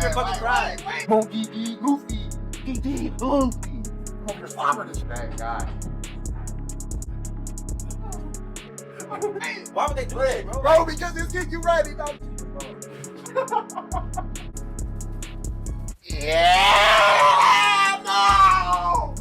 a fucking crime. Monkey D. Goofy. D. Goofy. You're slobbering this bad guy. Why would they do that, bro? Bro, because it's getting you ready. Yeah! No!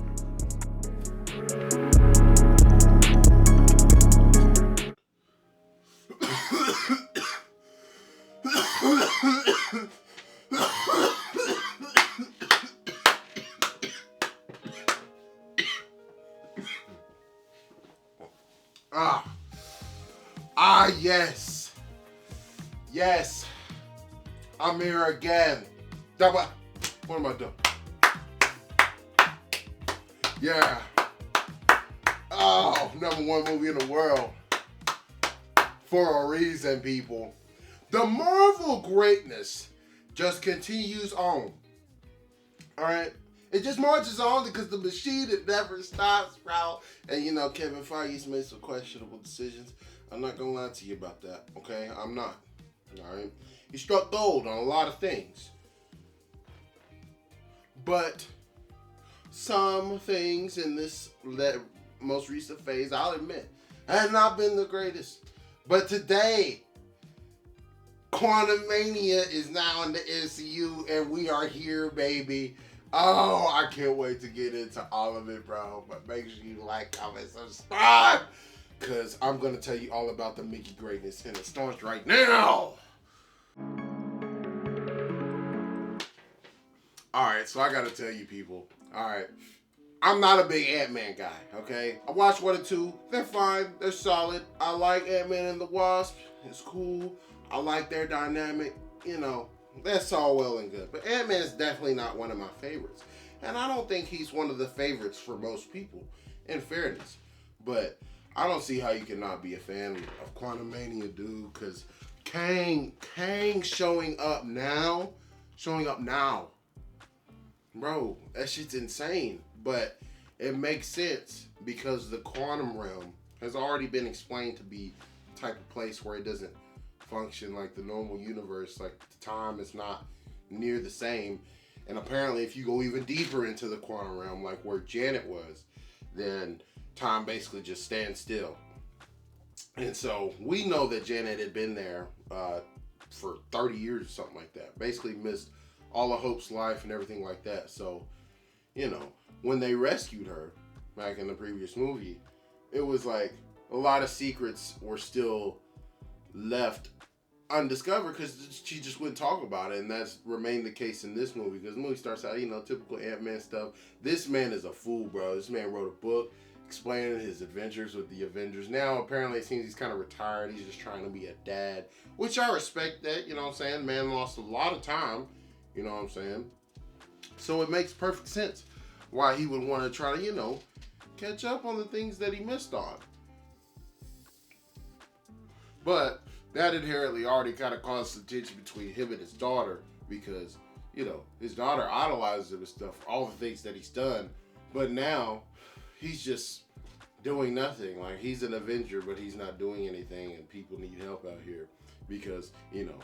Yes. Yes. I'm here again. What am I doing? Yeah. Oh, #1 movie in the world. For a reason, people. The Marvel greatness just continues on. Alright? It just marches on because the machine, it never stops, bro. And you know, Kevin Feige's made some questionable decisions. I'm not gonna lie to you about that, okay? I'm not. Alright? He struck gold on a lot of things. But some things in this most recent phase, I'll admit, have not been the greatest. But today, Quantumania is now in the MCU, and we are here, baby. Oh, I can't wait to get into all of it, bro. But make sure you like, comment, subscribe, because I'm going to tell you all about the Mickey greatness, and it starts right now. Alright, so I got to tell you, people. Alright, I'm not a big Ant-Man guy, okay? I watched 1 and 2. They're fine. They're solid. I like Ant-Man and the Wasp. It's cool. I like their dynamic. You know, that's all well and good. But Ant-Man is definitely not one of my favorites. And I don't think he's one of the favorites for most people, in fairness. But I don't see how you cannot be a fan of Quantumania, dude. Because Kang showing up now. Bro, that shit's insane. But it makes sense because the quantum realm has already been explained to be the type of place where it doesn't function like the normal universe. Like, the time is not near the same. And apparently if you go even deeper into the quantum realm, like where Janet was, then time basically just stands still. And so we know that Janet had been there for 30 years or something like that. Basically missed all of Hope's life and everything like that. So, you know, when they rescued her back in the previous movie, it was like a lot of secrets were still left undiscovered because she just wouldn't talk about it. And that's remained the case in this movie, because the movie starts out, you know, typical Ant-Man stuff. This man is a fool, bro. This man wrote a book explaining his adventures with the Avengers. Now, apparently, it seems he's kind of retired. He's just trying to be a dad, which I respect that, you know what I'm saying? The man lost a lot of time, you know what I'm saying? So it makes perfect sense why he would want to try to, you know, catch up on the things that he missed on. But that inherently already kind of caused some tension between him and his daughter, because, you know, his daughter idolizes him and stuff, all the things that he's done. But now he's just doing nothing. Like, he's an Avenger, but he's not doing anything, and people need help out here because, you know,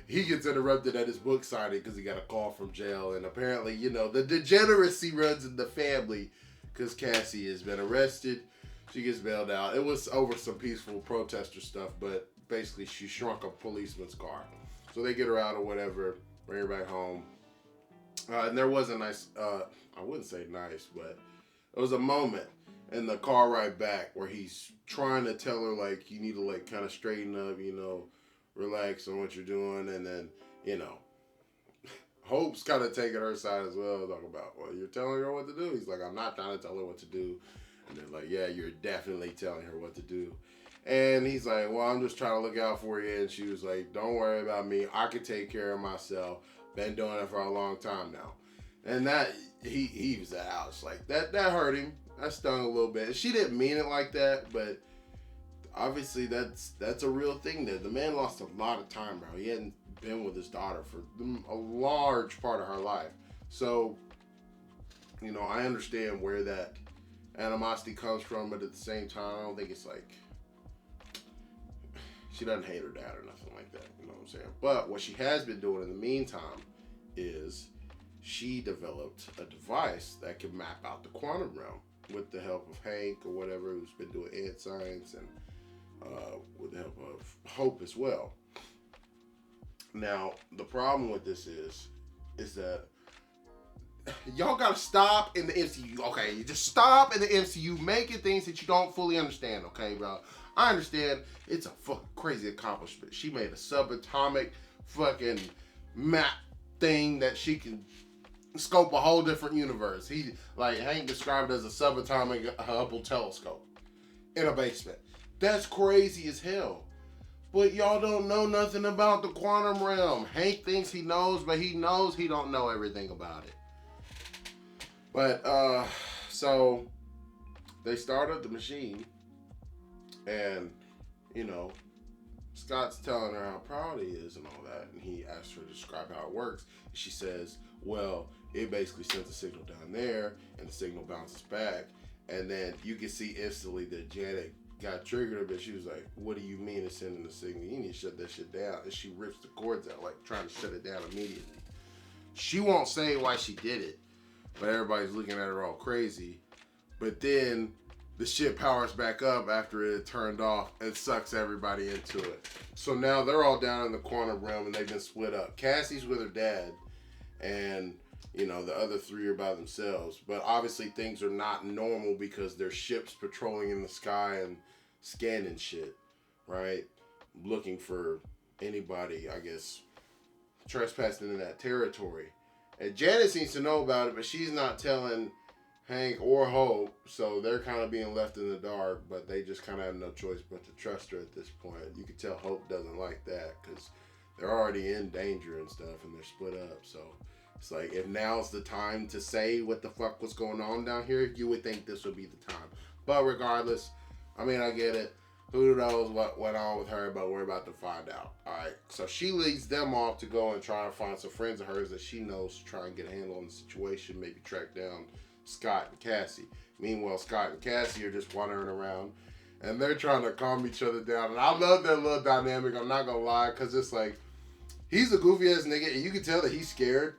he gets interrupted at his book signing because he got a call from jail. And apparently, you know, the degeneracy runs in the family because Cassie has been arrested. She gets bailed out. It was over some peaceful protester stuff, but basically she shrunk a policeman's car. So they get her out or whatever, bring her back home. And there was a nice, I wouldn't say nice, but it was a moment in the car ride back where he's trying to tell her, like, you need to, like, kind of straighten up, you know, relax on what you're doing. And then, you know, Hope's kind of taking her side as well, talking about, well, you're telling her what to do. He's like, I'm not trying to tell her what to do. And they're like, yeah, you're definitely telling her what to do. And he's like, well, I'm just trying to look out for you. And she was like, don't worry about me. I can take care of myself. Been doing it for a long time now. And that, he was out. It's like, that hurt him. That stung a little bit. She didn't mean it like that, but obviously that's a real thing there. The man lost a lot of time, bro. He hadn't been with his daughter for a large part of her life. So, you know, I understand where that animosity comes from, but at the same time, I don't think it's like, She doesn't hate her dad or nothing like that. You know what I'm saying? But what she has been doing in the meantime is she developed a device that can map out the quantum realm with the help of Hank or whatever, who's been doing ant science, and with the help of Hope as well. Now, the problem with this is that y'all gotta stop in the MCU. Okay, you just stop in the MCU making things that you don't fully understand, okay, bro? I understand it's a fucking crazy accomplishment. She made a subatomic fucking map thing that she can scope a whole different universe. Hank described it as a subatomic Hubble telescope in a basement. That's crazy as hell. But y'all don't know nothing about the quantum realm. Hank thinks he knows, but he knows he don't know everything about it. But, so they started the machine, and, you know, Scott's telling her how proud he is and all that, and he asks her to describe how it works. And she says, well, it basically sends a signal down there, and the signal bounces back, and then you can see instantly that Janet got triggered a bit. She was like, what do you mean it's sending the signal? You need to shut that shit down. And she rips the cords out, like trying to shut it down immediately. She won't say why she did it, but everybody's looking at her all crazy. But then the shit powers back up after it turned off and sucks everybody into it. So now they're all down in the quantum realm and they've been split up. Cassie's with her dad, and you know, the other three are by themselves. But obviously things are not normal because there's ships patrolling in the sky and scanning shit, right? Looking for anybody, I guess, trespassing in that territory. And Janet seems to know about it, but she's not telling Hank or Hope, so they're kind of being left in the dark, but they just kind of have no choice but to trust her at this point. You can tell Hope doesn't like that because they're already in danger and stuff, and they're split up, so it's like, if now's the time to say what the fuck was going on down here, you would think this would be the time. But regardless, I mean, I get it. Who knows what went on with her, but we're about to find out. Alright, so she leads them off to go and try and find some friends of hers that she knows to try and get a handle on the situation, maybe track down Scott and Cassie. Meanwhile, Scott and Cassie are just wandering around, and they're trying to calm each other down. And I love their little dynamic, I'm not gonna lie, because it's like, he's a goofy-ass nigga, and you can tell that he's scared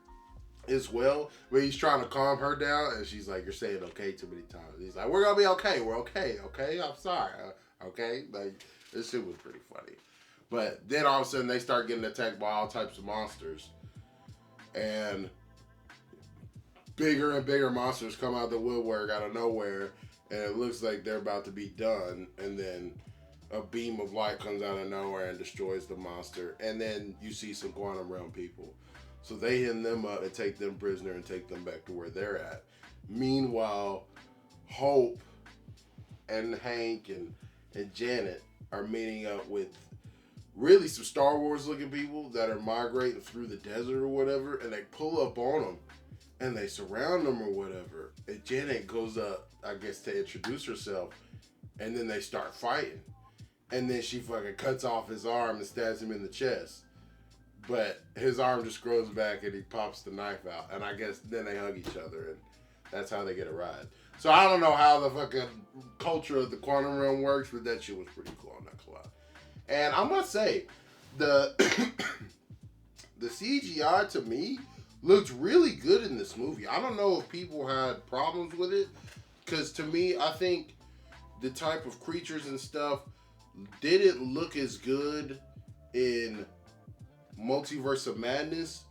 as well, but he's trying to calm her down, and she's like, you're saying okay too many times. He's like, we're gonna be okay, we're okay, I'm sorry, okay? Like, this shit was pretty funny. But then all of a sudden, they start getting attacked by all types of monsters, and bigger and bigger monsters come out of the woodwork out of nowhere, and it looks like they're about to be done, and then a beam of light comes out of nowhere and destroys the monster, and then you see some quantum realm people. So they hit them up and take them prisoner and take them back to where they're at. Meanwhile, Hope and Hank and Janet are meeting up with really some Star Wars looking people that are migrating through the desert or whatever, and they pull up on them and they surround them or whatever. And Janet goes up, I guess, to introduce herself, and then they start fighting. And then she fucking cuts off his arm and stabs him in the chest. But his arm just grows back and he pops the knife out. And I guess then they hug each other, and that's how they get a ride. So I don't know how the fucking culture of the quantum realm works, but that shit was pretty cool, I'm not gonna lie. And I must say, the the CGI to me looked really good in this movie. I don't know if people had problems with it, because to me, I think the type of creatures and stuff didn't look as good in Multiverse of Madness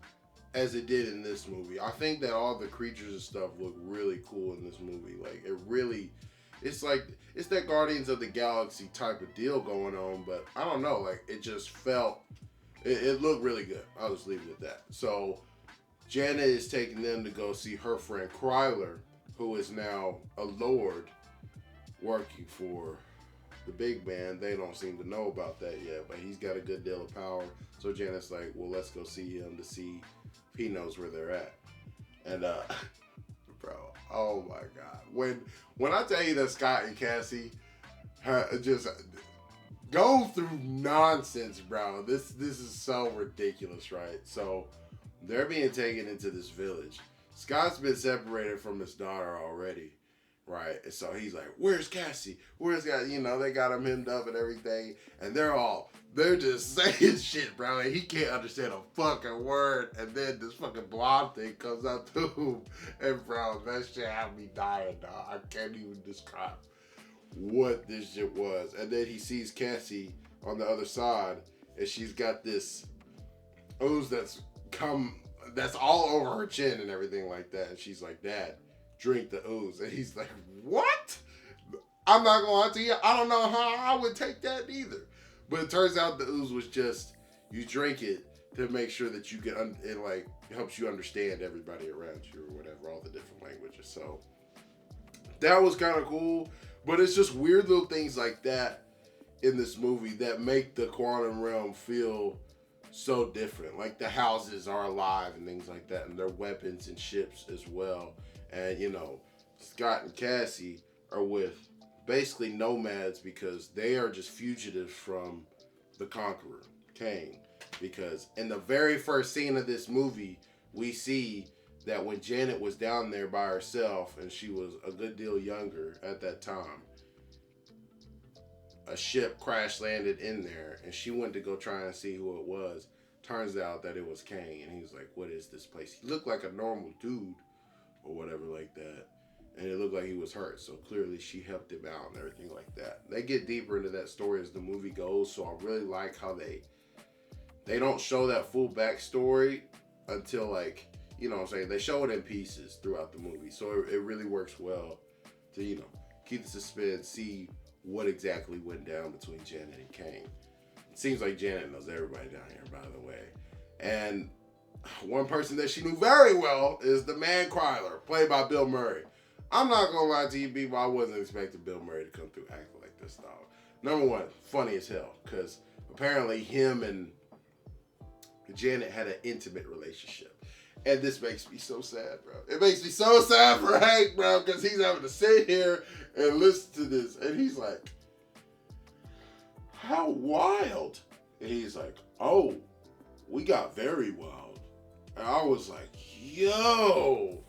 as it did in this movie. I think that all the creatures and stuff look really cool in this movie. Like, it really, it's that Guardians of the Galaxy type of deal going on, but I don't know, like, it just felt, it looked really good. I'll just leave it at that. So Janet is taking them to go see her friend Kryler, who is now a lord working for the big man. They don't seem to know about that yet, but he's got a good deal of power. So Janet's like, well, let's go see him to see if he knows where they're at. And bro, oh my god, when I tell you that Scott and Cassie just go through nonsense, bro, this is so ridiculous, right? So they're being taken into this village. Scott's been separated from his daughter already, right? And so he's like, where's Cassie? Where's Cassie? You know, they got him hemmed up and everything. And they're all they're just saying shit, bro, and he can't understand a fucking word. And then this fucking blonde thing comes out to him, and bro, that shit had me dying, dog. I can't even describe what this shit was. And then he sees Cassie on the other side, and she's got this ooze that's all over her chin and everything like that. And she's like, Dad, drink the ooze. And he's like, what? I'm not gonna lie to you, I don't know how I would take that either. But it turns out the ooze was just, you drink it to make sure that you can, it like helps you understand everybody around you or whatever, all the different languages. So that was kind of cool. But it's just weird little things like that in this movie that make the quantum realm feel so different. Like the houses are alive and things like that, and their weapons and ships as well. And you know, Scott and Cassie are with basically nomads because they are just fugitives from the Conqueror, KANG. Because in the very first scene of this movie, we see that when Janet was down there by herself, and she was a good deal younger at that time, a ship crash landed in there, and she went to go try and see who it was. Turns out that it was KANG, and he was like, what is this place? He looked like a normal dude or whatever like that, and it looked like he was hurt, so clearly she helped him out and everything like that. They get deeper into that story as the movie goes, so I really like how they don't show that full backstory until, like, you know what I'm saying, they show it in pieces throughout the movie, so it really works well to, you know, keep the suspense, see what exactly went down between Janet and KANG. It seems like Janet knows everybody down here, by the way. And one person that she knew very well is the man Kryler, played by Bill Murray. I'm not gonna lie to you, people, I wasn't expecting Bill Murray to come through acting like this, dog. Number one, funny as hell, because apparently him and Janet had an intimate relationship. And this makes me so sad, bro. It makes me so sad for Hank, bro, because he's having to sit here and listen to this. And he's like, how wild. And he's like, oh, we got very wild. And I was like, yo,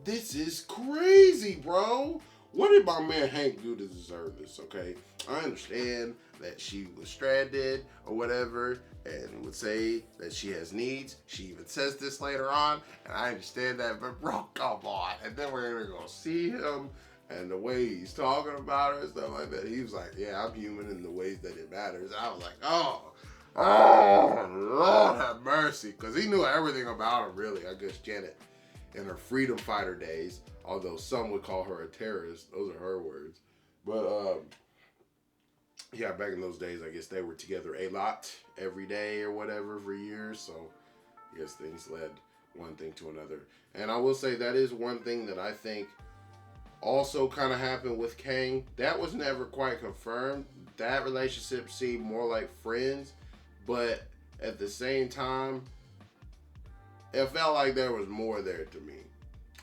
this is crazy, bro. What did my man Hank do to deserve this, okay? I understand that she was stranded or whatever, and would say that she has needs. She even says this later on, and I understand that, but bro, come on. And then we're gonna go see him, and the way he's talking about her and stuff like that, he was like, yeah, I'm human in the ways that it matters. I was like, oh, Lord have mercy, because he knew everything about her, really. I guess Janet, in her freedom fighter days, although some would call her a terrorist, those are her words. But yeah, back in those days, I guess they were together a lot, every day or whatever, for years. So yes, things led one thing to another. And I will say that is one thing that I think also kind of happened with KANG. That was never quite confirmed. That relationship seemed more like friends, but at the same time, it felt like there was more there to me.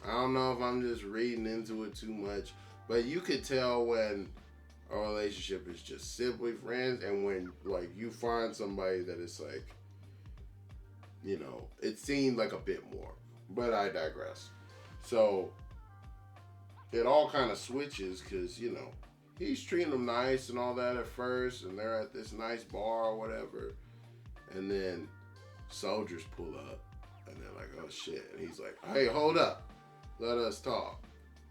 I don't know if I'm just reading into it too much, but you could tell when a relationship is just simply friends, and when like you find somebody that is like, you know, it seemed like a bit more. But I digress. So it all kind of switches because, you know, he's treating them nice and all that at first, and they're at this nice bar or whatever, and then soldiers pull up, and they're like, oh shit, and he's like, hey, hold up, let us talk.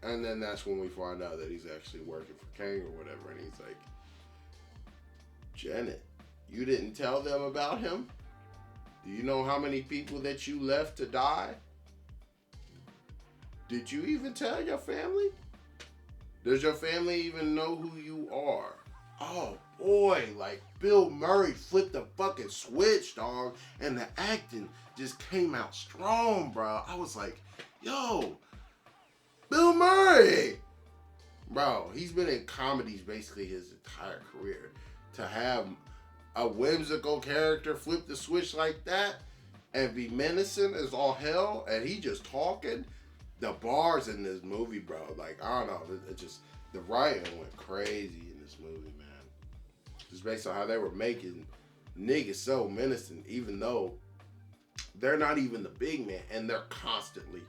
And then that's when we find out that he's actually working for KANG or whatever, and he's like, Janet, you didn't tell them about him? Do you know how many people that you left to die? Did you even tell your family? Does your family even know who you are? Oh boy, like Bill Murray flipped the fucking switch, dog, and the acting just came out strong, bro. I was like, yo, Bill Murray! Bro, he's been in comedies basically his entire career. To have a whimsical character flip the switch like that and be menacing as all hell, and he just talking, the bars in this movie, bro, like, I don't know, it just, the writing went crazy in this movie, man. Just based on how they were making niggas so menacing, even though they're not even the big man, and they're constantly,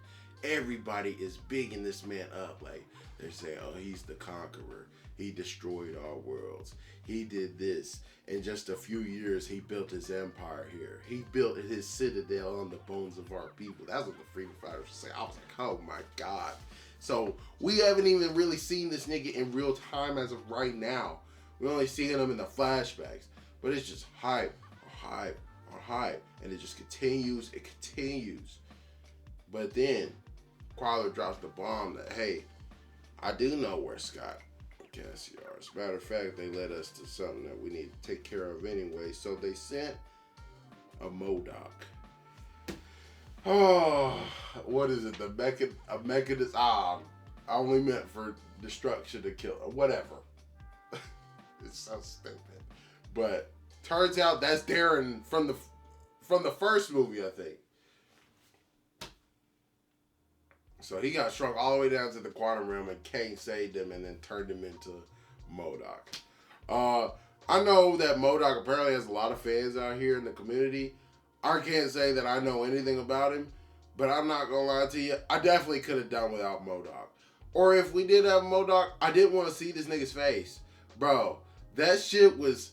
everybody is bigging this man up. Like, they're saying, oh, he's the conqueror. He destroyed our worlds. He did this. In just a few years, he built his empire here. He built his citadel on the bones of our people. That's what the freedom fighters were saying. I was like, oh my God. So we haven't even really seen this nigga in real time as of right now. We're only seeing him in the flashbacks. But it's just hype, or hype, or hype. And it just continues, it continues. But then, Qualler drops the bomb that, hey, I do know where Scott and Cassie are. As a matter of fact, they led us to something that we need to take care of anyway. So they sent a MODOK. Oh, what is it? A mechanism. I only meant for destruction to kill. Whatever. It's so stupid. But turns out that's Darren from the first movie, I think. So he got shrunk all the way down to the quantum realm, and Kang saved him and then turned him into MODOK. I know that MODOK apparently has a lot of fans out here in the community. I can't say that I know anything about him, but I'm not gonna lie to you. I definitely could have done without MODOK. Or if we did have MODOK, I didn't want to see this nigga's face. Bro, that shit was...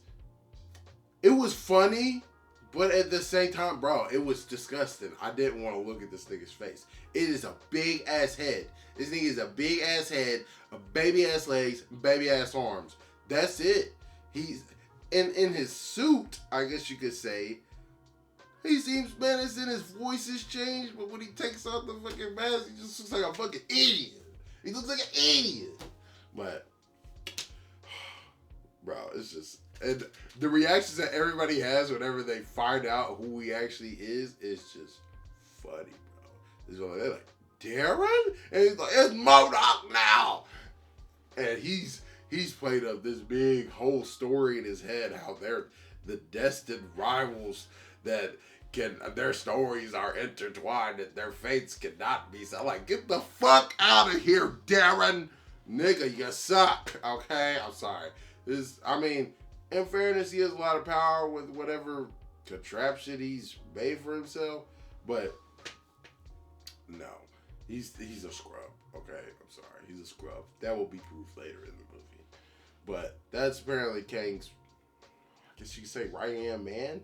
It was funny, but at the same time, bro, it was disgusting. I didn't want to look at this nigga's face. It is a big ass head. This nigga is a big ass head, a baby ass legs, baby ass arms. That's it. He's in his suit, I guess you could say. He seems menacing. His voice has changed, but when he takes off the fucking mask, he just looks like a fucking idiot. He looks like an idiot. But, bro, it's just... And the reactions that everybody has whenever they find out who he actually is just funny, bro. It's like, they're like, Darren? And he's like, it's MODOK now! And he's played up this big whole story in his head, how they're the destined rivals that their stories are intertwined and their fates cannot be. So I'm like, get the fuck out of here, Darren! Nigga, you suck, okay? I'm sorry. In fairness, he has a lot of power with whatever contraption he's made for himself, but no, he's a scrub. Okay, I'm sorry, he's a scrub. That will be proved later in the movie. But that's apparently Kang's, I guess you could say, right hand man.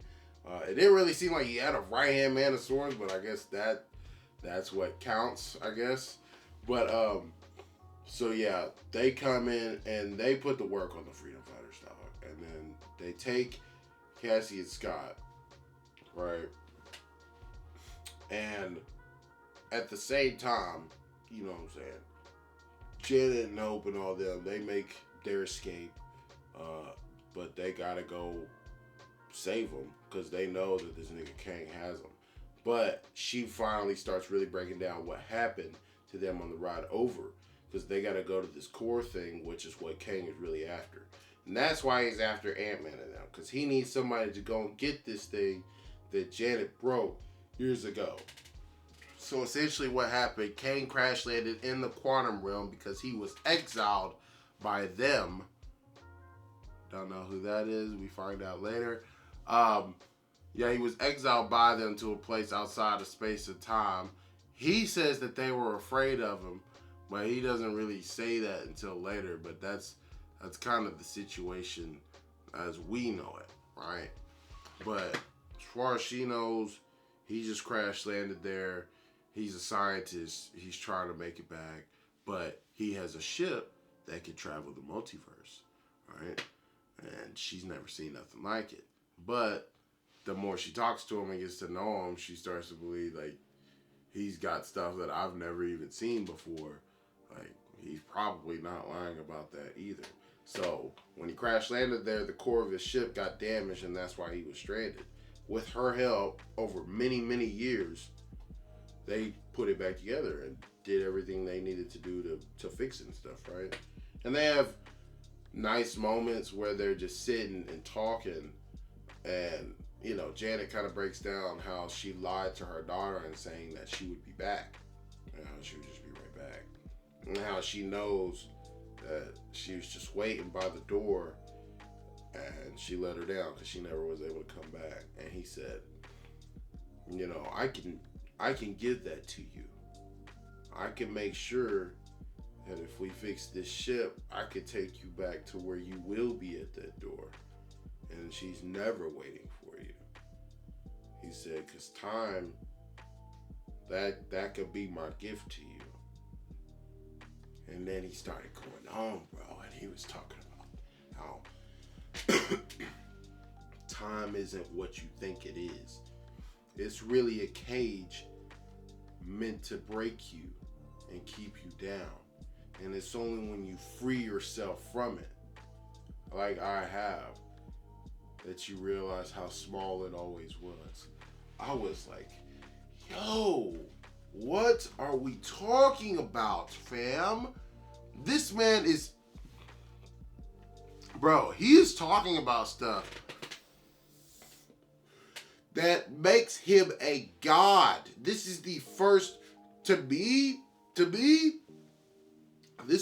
It didn't really seem like he had a right hand man of swords, but I guess that's what counts, I guess. But so yeah, they come in and they put the work on the freedom fighters, dog. And then they take Cassie and Scott, right? And at the same time, you know what I'm saying, Janet and Hope and all them, they make their escape, but they gotta go save them because they know that this nigga Kang has them. But she finally starts really breaking down what happened to them on the ride over, because they gotta go to this core thing, which is what Kang is really after. And that's why he's after Ant-Man and them, because he needs somebody to go and get this thing that Janet broke years ago. So essentially what happened, Kang crash landed in the quantum realm because he was exiled by them. Don't know who that is. We find out later. Yeah, he was exiled by them to a place outside of space and time. He says that they were afraid of him, but he doesn't really say that until later. But that's kind of the situation as we know it, right? But as far as she knows, he just crash landed there. He's a scientist. He's trying to make it back. But he has a ship that can travel the multiverse, right? And she's never seen nothing like it. But the more she talks to him and gets to know him, she starts to believe, like, he's got stuff that I've never even seen before. Like, he's probably not lying about that either. So, when he crash landed there, the core of his ship got damaged, and that's why he was stranded. With her help, over many, many years, they put it back together and did everything they needed to do to fix it and stuff, right? And they have nice moments where they're just sitting and talking, and, you know, Janet kind of breaks down how she lied to her daughter and saying that she would be back, and how she would just be right back, and how she knows that she was just waiting by the door, and she let her down because she never was able to come back. And he said, you know, I can give that to you. I can make sure that if we fix this ship, I could take you back to where you will be at that door. And she's never waiting for you. He said, because time, that could be my gift to you. And then he started going on, bro, and he was talking about how time isn't what you think it is. It's really a cage meant to break you and keep you down. And it's only when you free yourself from it, like I have, that you realize how small it always was. I was like, yo, what are we talking about, fam? This man is, bro, he is talking about stuff that makes him a god. This is the first, this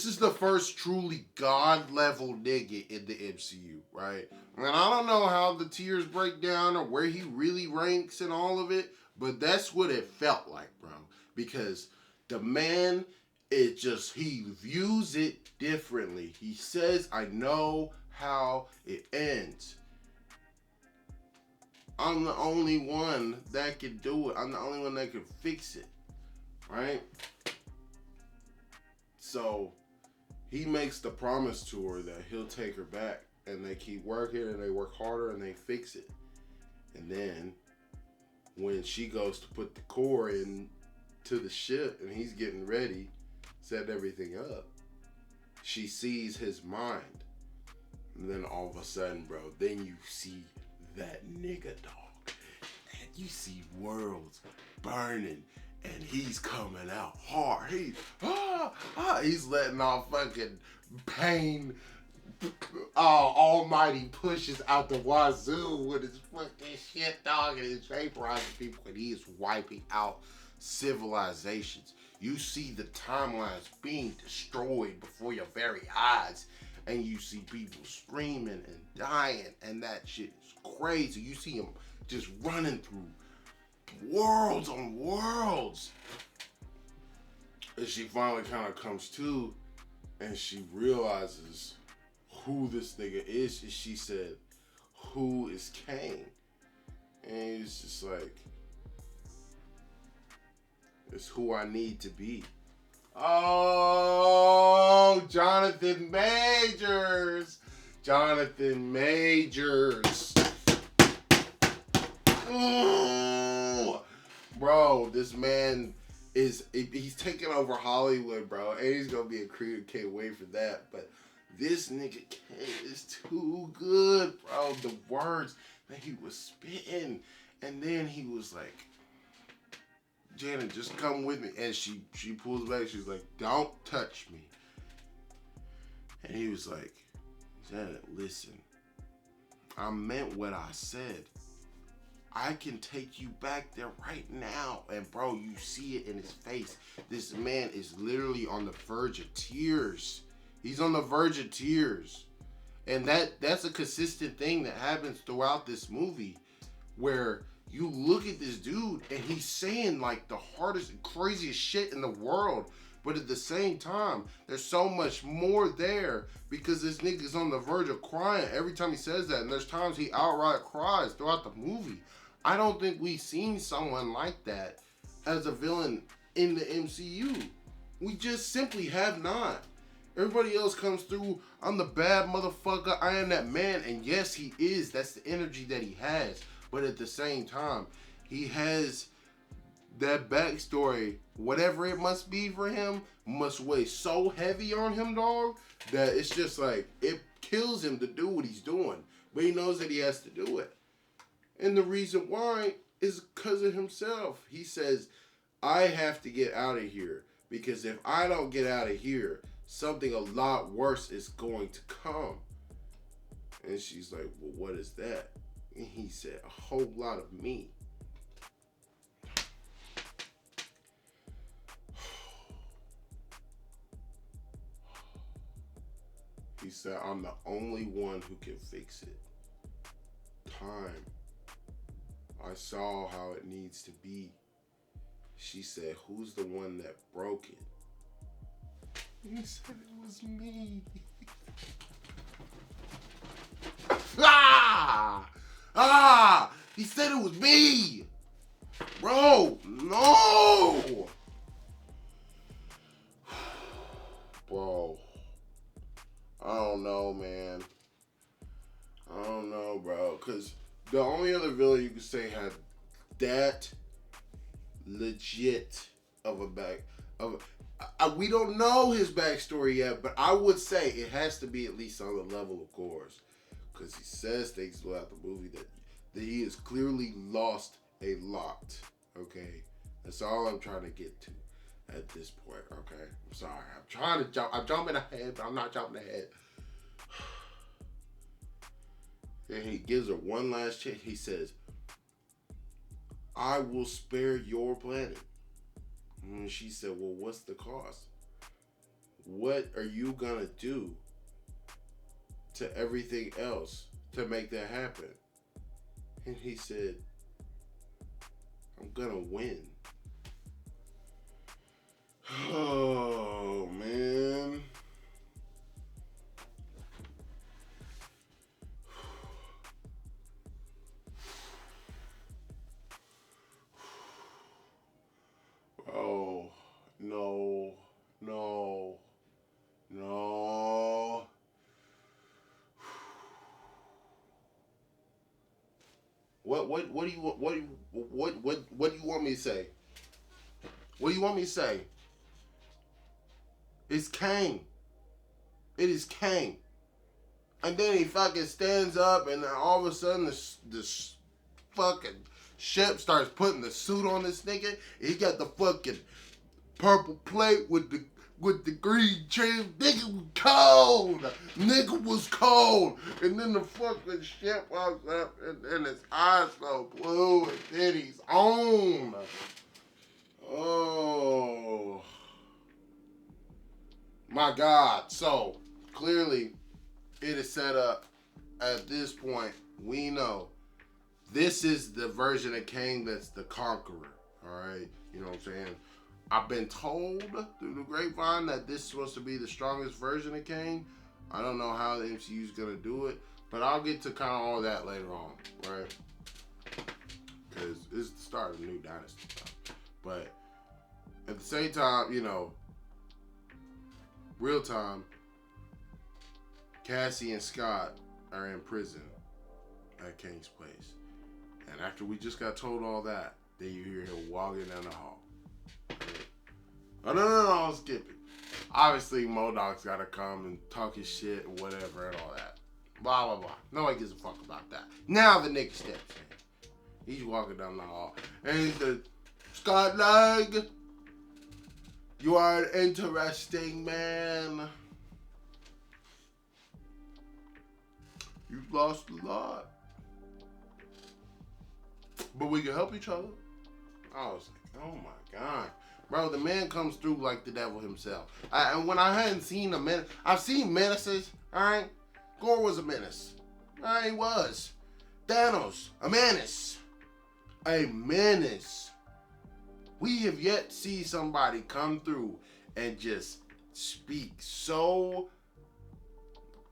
is the first truly god level nigga in the MCU, right? And I don't know how the tiers break down or where he really ranks and all of it, but that's what it felt like, bro. Because the man, it just, he views it differently. He says, I know how it ends. I'm the only one that can do it. I'm the only one that can fix it, right? So he makes the promise to her that he'll take her back, and they keep working and they work harder and they fix it. And then when she goes to put the core in to the ship and he's getting ready, set everything up, she sees his mind. And then all of a sudden, bro, then you see that nigga, dog. And you see worlds burning and he's coming out hard. He's letting off fucking pain. Almighty pushes out the wazoo with his fucking shit, dog, and he's vaporizing people, and he is wiping out civilizations. You see the timelines being destroyed before your very eyes, and you see people screaming and dying, and that shit is crazy. You see him just running through worlds on worlds. And she finally kind of comes to, and she realizes who this nigga is. And she said, who is KANG? And he's just like, it's who I need to be. Oh, Jonathan Majors. Jonathan Majors. Ooh. Bro, this man he's taking over Hollywood, bro. And he's gonna be a creator. Can't wait for that. But this nigga is too good, bro. The words that he was spitting. And then he was like, Janet, just come with me. And she pulls back. She's like, don't touch me. And he was like, Janet, listen. I meant what I said. I can take you back there right now. And bro, you see it in his face. This man is literally on the verge of tears. He's on the verge of tears. And that's a consistent thing that happens throughout this movie, where you look at this dude and he's saying like the hardest and craziest shit in the world, but at the same time, there's so much more there because this nigga's on the verge of crying every time he says that. And there's times he outright cries throughout the movie. I don't think we've seen someone like that as a villain in the MCU. We just simply have not. Everybody else comes through, I'm the bad motherfucker, I am that man. And yes, he is. That's the energy that he has. But at the same time, he has that backstory, whatever it must be for him, must weigh so heavy on him, dog, that it's just like, it kills him to do what he's doing. But he knows that he has to do it. And the reason why is because of himself. He says, I have to get out of here. Because if I don't get out of here, something a lot worse is going to come. And she's like, well, what is that? And he said, a whole lot of me. He said, I'm the only one who can fix it. Time. I saw how it needs to be. She said, who's the one that broke it? He said it was me. Ah! Ah! He said it was me! Bro, no! Bro. I don't know, man. I don't know, bro. Because the only other villain you could say had that legit of a back... we don't know his backstory yet, but I would say it has to be at least on the level of Gore's. Because he says things throughout the movie that he has clearly lost a lot. Okay? That's all I'm trying to get to at this point. Okay? I'm sorry. I'm trying to jump. I'm jumping ahead, but I'm not jumping ahead. And he gives her one last chance. He says, I will spare your planet. And she said, well, what's the cost? What are you going to do to everything else to make that happen? And he said, I'm going to win. Oh, man. Oh, no, no, no. What do you want me to say? What do you want me to say? It's KANG. It is KANG. And then he fucking stands up, and then all of a sudden this fucking ship starts putting the suit on this nigga. He got the fucking purple plate with the green trim. Nigga was cold. Nigga was cold. And then the fucking ship walks up, and his eyes so blue, and then he's on. Oh my God. So clearly it is set up at this point. We know this is the version of KANG that's the conqueror. Alright? You know what I'm saying? I've been told through the grapevine that this is supposed to be the strongest version of KANG. I don't know how the MCU is going to do it, but I'll get to kind of all that later on, right? Because it's the start of a new dynasty. But at the same time, you know, real time, Cassie and Scott are in prison at KANG's place. And after we just got told all that, then you hear him walking down the hall. Oh, no, I'm skipping. Obviously, MODOK's got to come and talk his shit and whatever and all that. Blah, blah, blah. Nobody gives a fuck about that. Now the nigga steps in. He's walking down the hall. And he says, Scott Lang, you are an interesting man. You've lost a lot. But we can help each other. I was like, oh my God. Bro, the man comes through like the devil himself. And when I hadn't seen a menace, I've seen menaces, alright? Gore was a menace. He was. THANOS, a menace. A menace. We have yet to see somebody come through and just speak so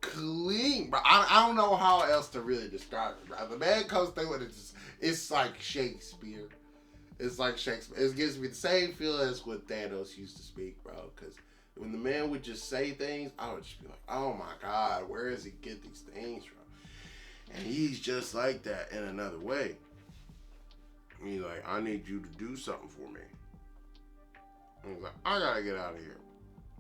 clean. Bro, I don't know how else to really describe it, bro. The man comes through and it's like Shakespeare. It's like Shakespeare. It gives me the same feeling as when Thanos used to speak, bro. Because when the man would just say things, I would just be like, oh my God, where does he get these things from? And he's just like that in another way. He's like, I need you to do something for me. And he's like, I gotta get out of here.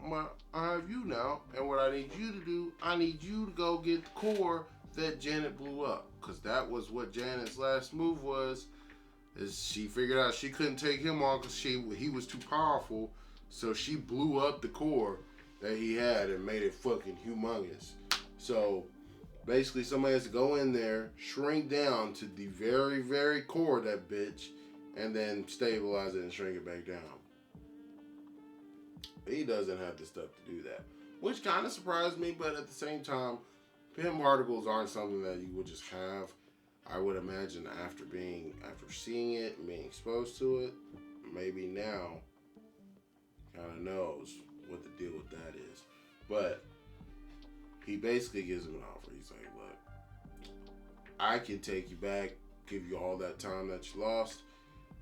Well, I have you now, and what I need you to do, I need you to go get the core that Janet blew up. Because that was what Janet's last move was. Is she figured out she couldn't take him on because he was too powerful. So she blew up the core that he had and made it fucking humongous. So basically somebody has to go in there, shrink down to the very, very core of that bitch, and then stabilize it and shrink it back down. He doesn't have the stuff to do that. Which kind of surprised me, but at the same time, PIM particles aren't something that you would just have. I would imagine after seeing it and being exposed to it, maybe now kind of knows what the deal with that is. But he basically gives him an offer. He's like, look, I can take you back, give you all that time that you lost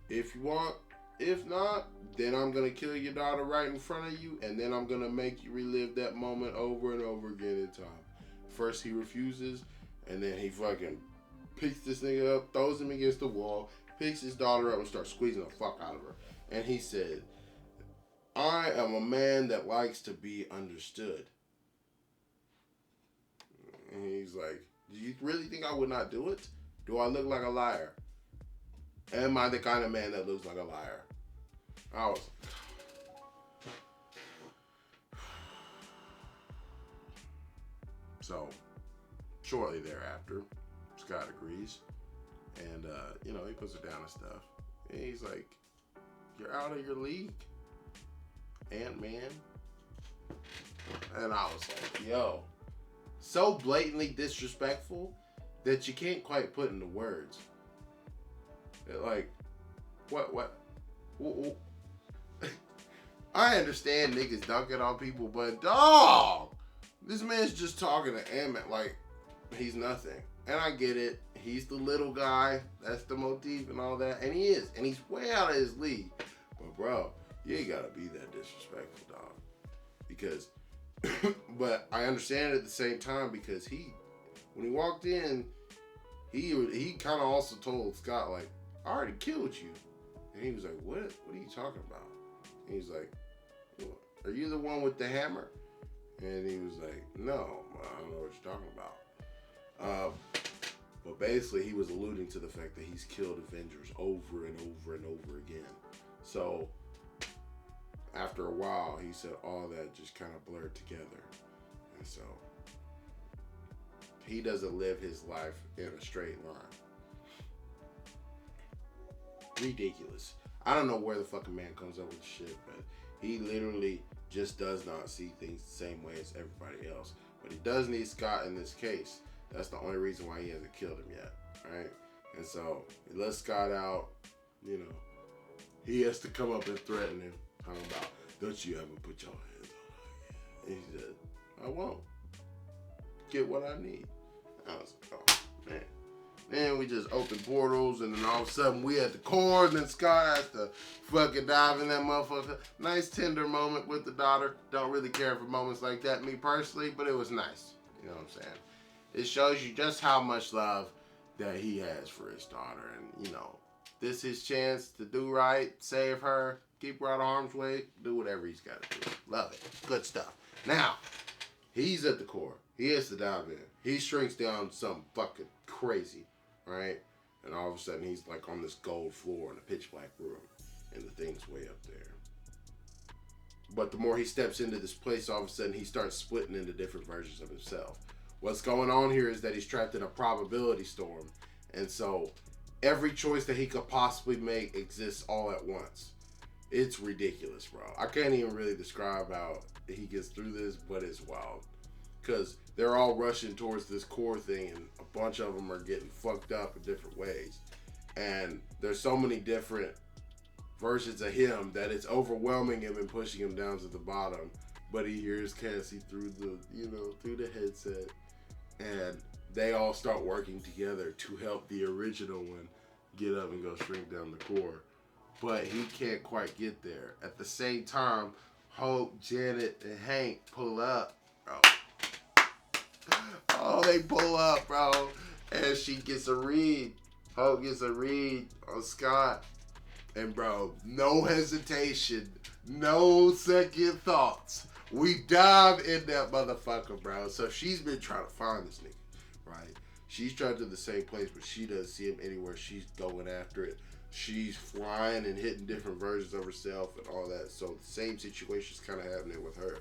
if you want. If not, then I'm going to kill your daughter right in front of you, and then I'm going to make you relive that moment over and over again in time. First he refuses, and then he fucking picks this nigga up, throws him against the wall, picks his daughter up and starts squeezing the fuck out of her. And he said, I am a man that likes to be understood. And he's like, do you really think I would not do it? Do I look like a liar? Am I the kind of man that looks like a liar? I was so shortly thereafter, Scott agrees, and you know, he puts her down and stuff. And he's like, you're out of your league, Ant-Man. And I was like, yo, so blatantly disrespectful that you can't quite put into words. Like, what? I understand niggas dunking on people, but dog, this man's just talking to Ant-Man like he's nothing. And I get it. He's the little guy. That's the motif and all that. And he is. And he's way out of his league. But bro, you ain't gotta be that disrespectful, dog. Because, but I understand it at the same time because when he walked in, he kind of also told Scott, like, I already killed you. And he was like, what are you talking about? And he's like, are you the one with the hammer? And he was like, no, I don't know what you're talking about. But basically, he was alluding to the fact that he's killed Avengers over and over and over again. So, after a while, he said all that just kind of blurred together. And so, he doesn't live his life in a straight line. Ridiculous. I don't know where the fucking man comes up with shit, but he literally just does not see things the same way as everybody else. But he does need Scott in this case. That's the only reason why he hasn't killed him yet, right? And so he lets Scott out. You know, he has to come up and threaten him. Talking about, don't you ever put your hands on her again? And he said, I won't. Get what I need. I was like, oh, man. Then we just opened portals, and then all of a sudden we at the core, and then Scott has to fucking dive in that motherfucker. Nice tender moment with the daughter. Don't really care for moments like that, me personally, but it was nice. You know what I'm saying? It shows you just how much love that he has for his daughter, and you know, this is his chance to do right, save her, keep her out of harm's way, do whatever he's got to do. Love it. Good stuff. Now, he's at the core. He has to dive in. He shrinks down something fucking crazy. Right? And all of a sudden he's like on this gold floor in a pitch black room. And the thing's way up there. But the more he steps into this place, all of a sudden he starts splitting into different versions of himself. What's going on here is that he's trapped in a probability storm. And so every choice that he could possibly make exists all at once. It's ridiculous, bro. I can't even really describe how he gets through this, but it's wild. Because they're all rushing towards this core thing, and a bunch of them are getting fucked up in different ways. And there's so many different versions of him that it's overwhelming him and pushing him down to the bottom. But he hears Cassie through the headset, and they all start working together to help the original one get up and go shrink down the core. But he can't quite get there. At the same time, Hope, Janet, and Hank pull up, bro. Oh, they pull up, bro. And she gets a read. Hope gets a read on Scott. And, bro, no hesitation. No second thoughts. We dive in that motherfucker, bro. So she's been trying to find this nigga, right? She's trying to do the same place, but she doesn't see him anywhere. She's going after it. She's flying and hitting different versions of herself and all that. So the same situation's kind of happening with her.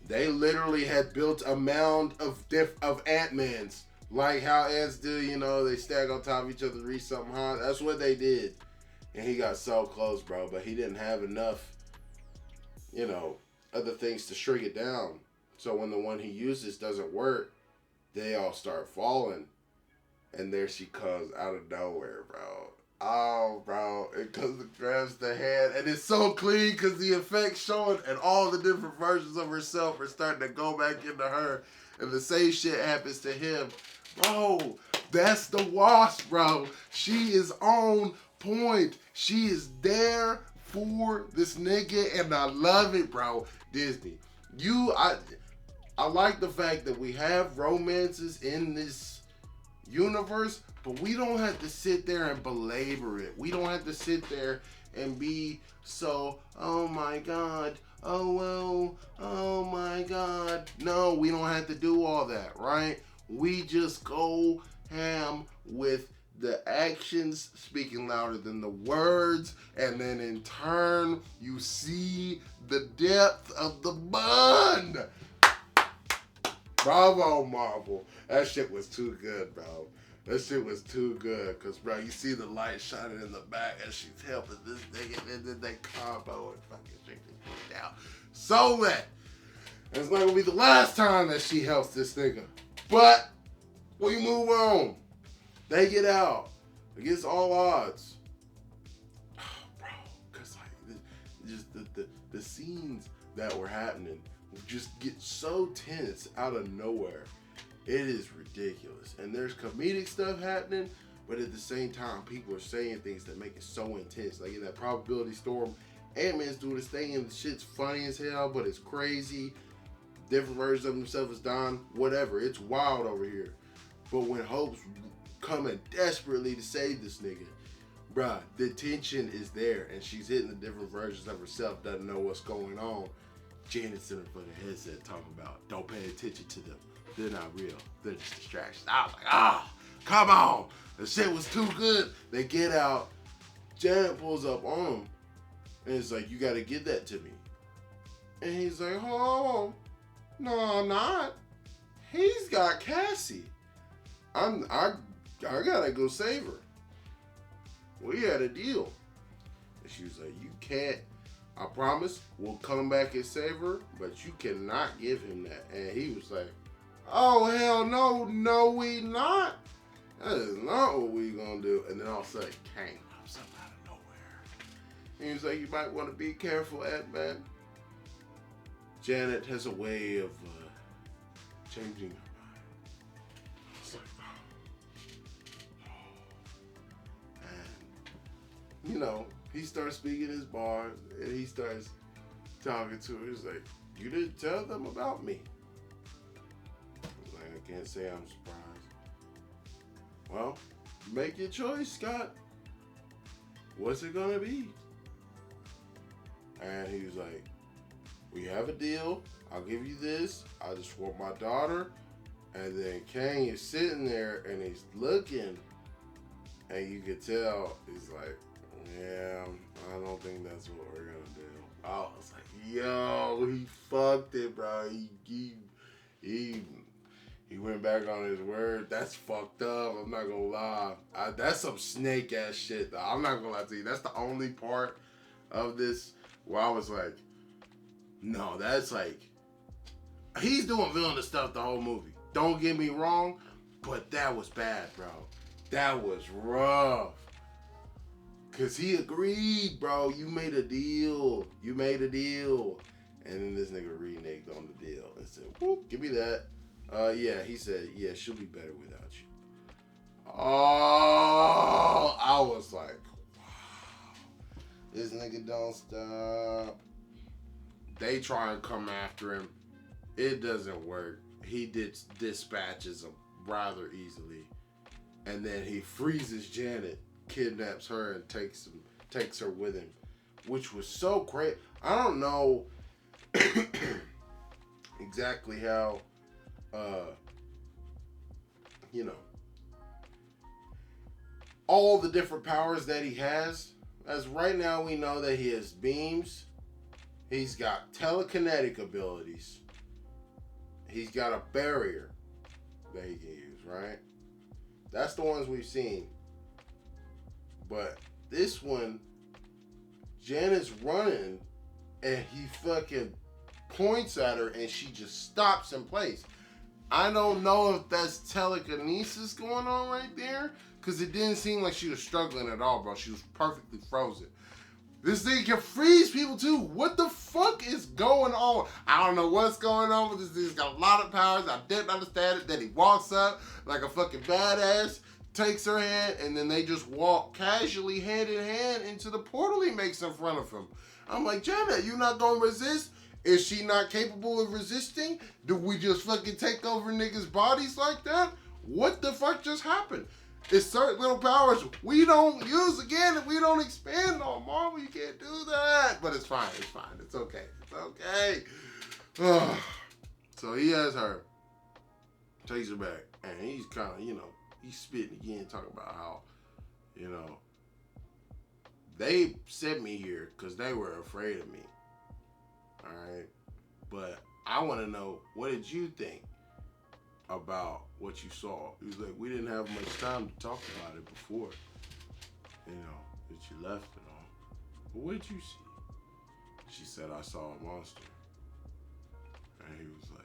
They literally had built a mound of Ant-Mans. Like how ants do, you know, they stack on top of each other to reach something high. That's what they did. And he got so close, bro. But he didn't have enough, you know, other things to shrink it down. So when the one he uses doesn't work, they all start falling. And there she comes out of nowhere, bro. Oh, bro, it comes and grabs the hand, and it's so clean because the effects showing, and all the different versions of herself are starting to go back into her, and the same shit happens to him. Bro, that's the Wasp, bro. She is on point. She is there for this nigga, and I love it, bro. Disney, I like the fact that we have romances in this universe, but we don't have to sit there and belabor it. We don't have to sit there and be so, oh my God, oh well, oh my God. No, we don't have to do all that, right? We just go ham with the actions speaking louder than the words, and then in turn, you see the depth of the bond. Bravo, Marvel. That shit was too good, bro. That shit was too good. Because, bro, you see the light shining in the back as she's helping this nigga, and then they combo and fucking shake this shit down. So that. And it's not going to be the last time that she helps this nigga. But we move on. They get out against all odds. Oh, bro. Because, like, just the scenes that were happening just get so tense out of nowhere. It is ridiculous. And there's comedic stuff happening, but at the same time, people are saying things that make it so intense. Like in that probability storm, Ant-Man's doing his thing and the shit's funny as hell, but it's crazy. Different versions of himself is dying. Whatever. It's wild over here. But when Hope's coming desperately to save this nigga, bruh, the tension is there, and she's hitting the different versions of herself, doesn't know what's going on. Janet's in her fucking headset talking about, don't pay attention to them. They're not real. They're just distractions. I was like, come on. The shit was too good. They get out. Janet pulls up on him. And it's like, you got to get that to me. And he's like, oh, no, I'm not. He's got Cassie. I got to go save her. We had a deal. And she was like, you can't. I promise we'll come back and save her, but you cannot give him that. And he was like, oh, hell no, we not. That is not what we gonna do. And then all of a sudden, Kang pops up out of nowhere. And he was like, you might want to be careful, Ant-Man. Janet has a way of changing her mind. It's like, and, you know, he starts speaking his bars, and he starts talking to her. He's like, you didn't tell them about me. Like, I can't say I'm surprised. Well, make your choice, Scott. What's it gonna be? And he was like, we have a deal. I'll give you this. I just want my daughter. And then Kang is sitting there, and he's looking, and you could tell he's like, yeah, I don't think that's what we're gonna do. I was like, yo, he fucked it, bro. He went back on his word. That's fucked up. I'm not gonna lie. That's some snake ass shit, though. I'm not gonna lie to you. That's the only part of this where I was like, no, that's like, he's doing villainous stuff the whole movie. Don't get me wrong, but that was bad, bro. That was rough. Cause he agreed, bro. You made a deal. You made a deal. And then this nigga reneged on the deal and said, whoop, give me that. Yeah, he said, yeah, she'll be better without you. Oh, I was like, wow. This nigga don't stop. They try and come after him. It doesn't work. He dispatches them rather easily. And then he freezes Janet, kidnaps her, and takes her with him, which was so great. I don't know exactly how, you know, all the different powers that he has. As right now we know that he has beams, he's got telekinetic abilities, he's got a barrier that he can use, right? That's the ones we've seen. But this one, Janet's running, and he fucking points at her, and she just stops in place. I don't know if that's telekinesis going on right there, because it didn't seem like she was struggling at all, bro. She was perfectly frozen. This thing can freeze people too. What the fuck is going on? I don't know what's going on with this thing. He's got a lot of powers. I didn't understand it. Then he walks up like a fucking badass, takes her hand, and then they just walk casually hand in hand into the portal he makes in front of him. I'm like, Janet, you not gonna resist? Is she not capable of resisting? Do we just fucking take over niggas' bodies like that? What the fuck just happened? It's certain little powers we don't use again and we don't expand on. Marvel, you can't do that. But it's fine. It's fine. It's okay. It's okay. So he has her. Takes her back. And he's kind of, he's spitting again, talking about how, they sent me here because they were afraid of me. All right. But I want to know, what did you think about what you saw? He was like, we didn't have much time to talk about it before, that you left and all. But what did you see? She said, I saw a monster. And he was like,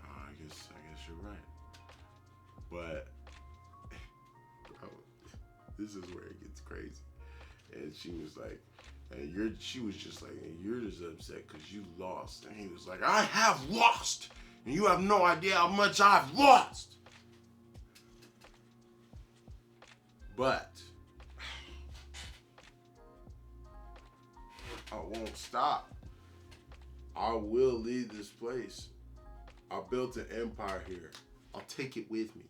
I guess you're right. But, bro, this is where it gets crazy. And she was like, she was just like, and you're just upset because you lost. And he was like, I have lost. And you have no idea how much I've lost. But I won't stop. I will leave this place. I built an empire here. I'll take it with me.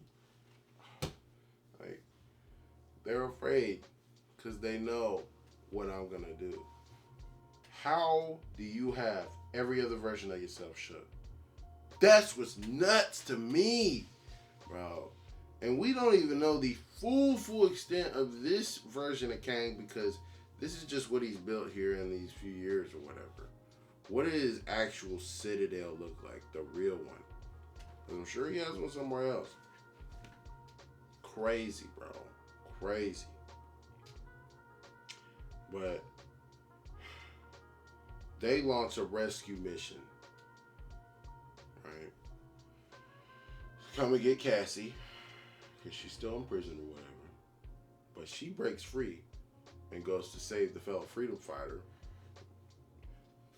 Like, they're afraid because they know what I'm gonna do. How do you have every other version of yourself shook? That's what's nuts to me, bro. And we don't even know the full extent of this version of Kang, because this is just what he's built here in these few years or whatever. What does his actual citadel look like? The real one. I'm sure he has one somewhere else. Crazy, bro. Crazy. But they launch a rescue mission, right? Come and get Cassie, because she's still in prison or whatever. But she breaks free and goes to save the fellow freedom fighter.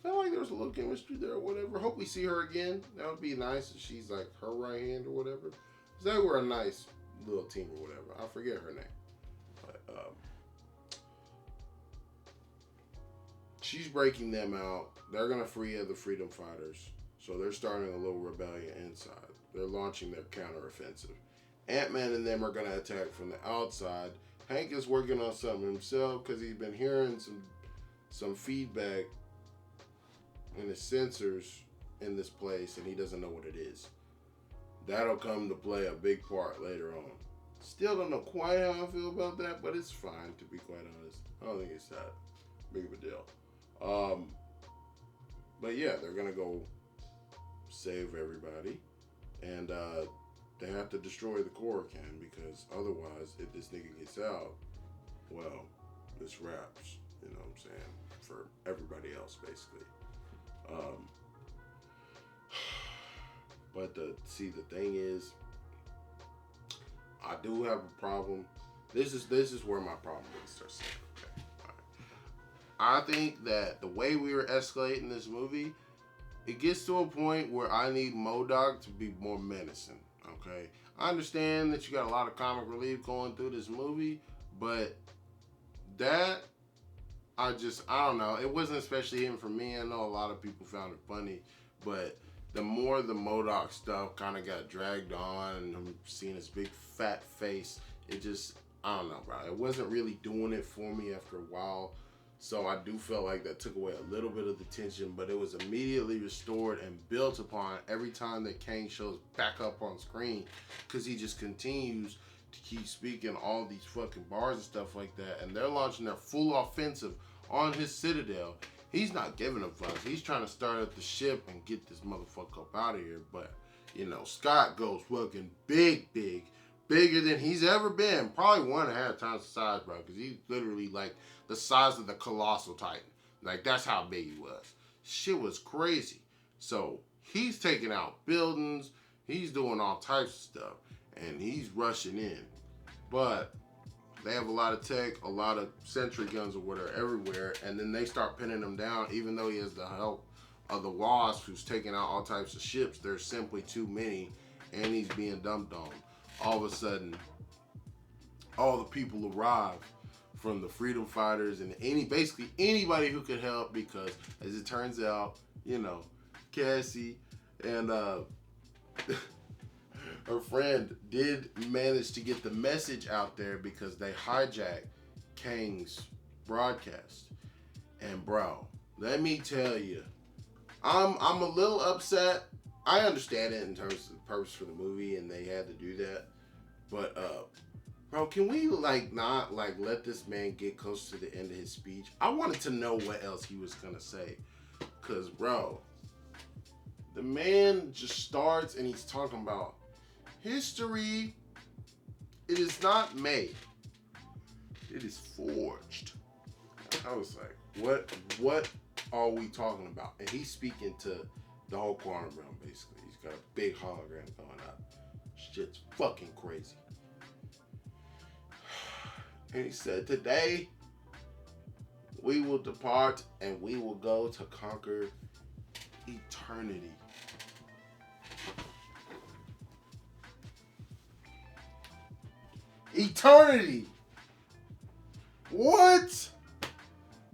Felt like there was a little chemistry there or whatever. Hope we see her again. That would be nice if she's like her right hand or whatever. Because they were a nice little team or whatever. I forget her name. But, she's breaking them out. They're going to free other freedom fighters. So they're starting a little rebellion inside. They're launching their counteroffensive. Ant-Man and them are going to attack from the outside. Hank is working on something himself because he's been hearing some feedback in his sensors in this place, and he doesn't know what it is. That'll come to play a big part later on. Still don't know quite how I feel about that, but it's fine, to be quite honest. I don't think it's that big of a deal. But yeah, they're gonna go save everybody, and they have to destroy the core can, because otherwise, if this nigga gets out, well, this wraps. You know what I'm saying? For everybody else, basically. But the thing is, I do have a problem. This is where my problem really starts. Okay. All right. I think that the way we were escalating this movie, it gets to a point where I need MODOK to be more menacing. Okay. I understand that you got a lot of comic relief going through this movie, but that, I don't know. It wasn't especially even for me. I know a lot of people found it funny, but the more the MODOK stuff kind of got dragged on, and I'm seeing his big fat face, it just, I don't know, bro. It wasn't really doing it for me after a while. So I do feel like that took away a little bit of the tension, but it was immediately restored and built upon every time that Kang shows back up on screen, because he just continues to keep speaking all these fucking bars and stuff like that, and they're launching their full offensive on his citadel. He's not giving them fucks. He's trying to start up the ship and get this motherfucker up out of here. But, Scott goes fucking bigger than he's ever been. Probably 1.5 times the size, bro, because he's literally like the size of the Colossal Titan. Like, that's how big he was. Shit was crazy. So he's taking out buildings, he's doing all types of stuff, and he's rushing in. But they have a lot of tech, a lot of sentry guns or whatever everywhere, and then they start pinning him down, even though he has the help of the Wasp, who's taking out all types of ships. There's simply too many, and he's being dumped on. All of a sudden, all the people arrive from the freedom fighters and basically anybody who could help, because as it turns out, you know, Cassie and her friend did manage to get the message out there because they hijacked KANG's broadcast. And bro, let me tell you, I'm a little upset. I understand it in terms of the purpose for the movie, and they had to do that. But bro, can we not let this man get close to the end of his speech? I wanted to know what else he was gonna say, cause bro, the man just starts and he's talking about history. It is not made, it is forged. I was like, what are we talking about? And he's speaking to the whole quantum realm, basically. He's got a big hologram going up. Shit's fucking crazy. And he said, today we will depart and we will go to conquer eternity. Eternity. What?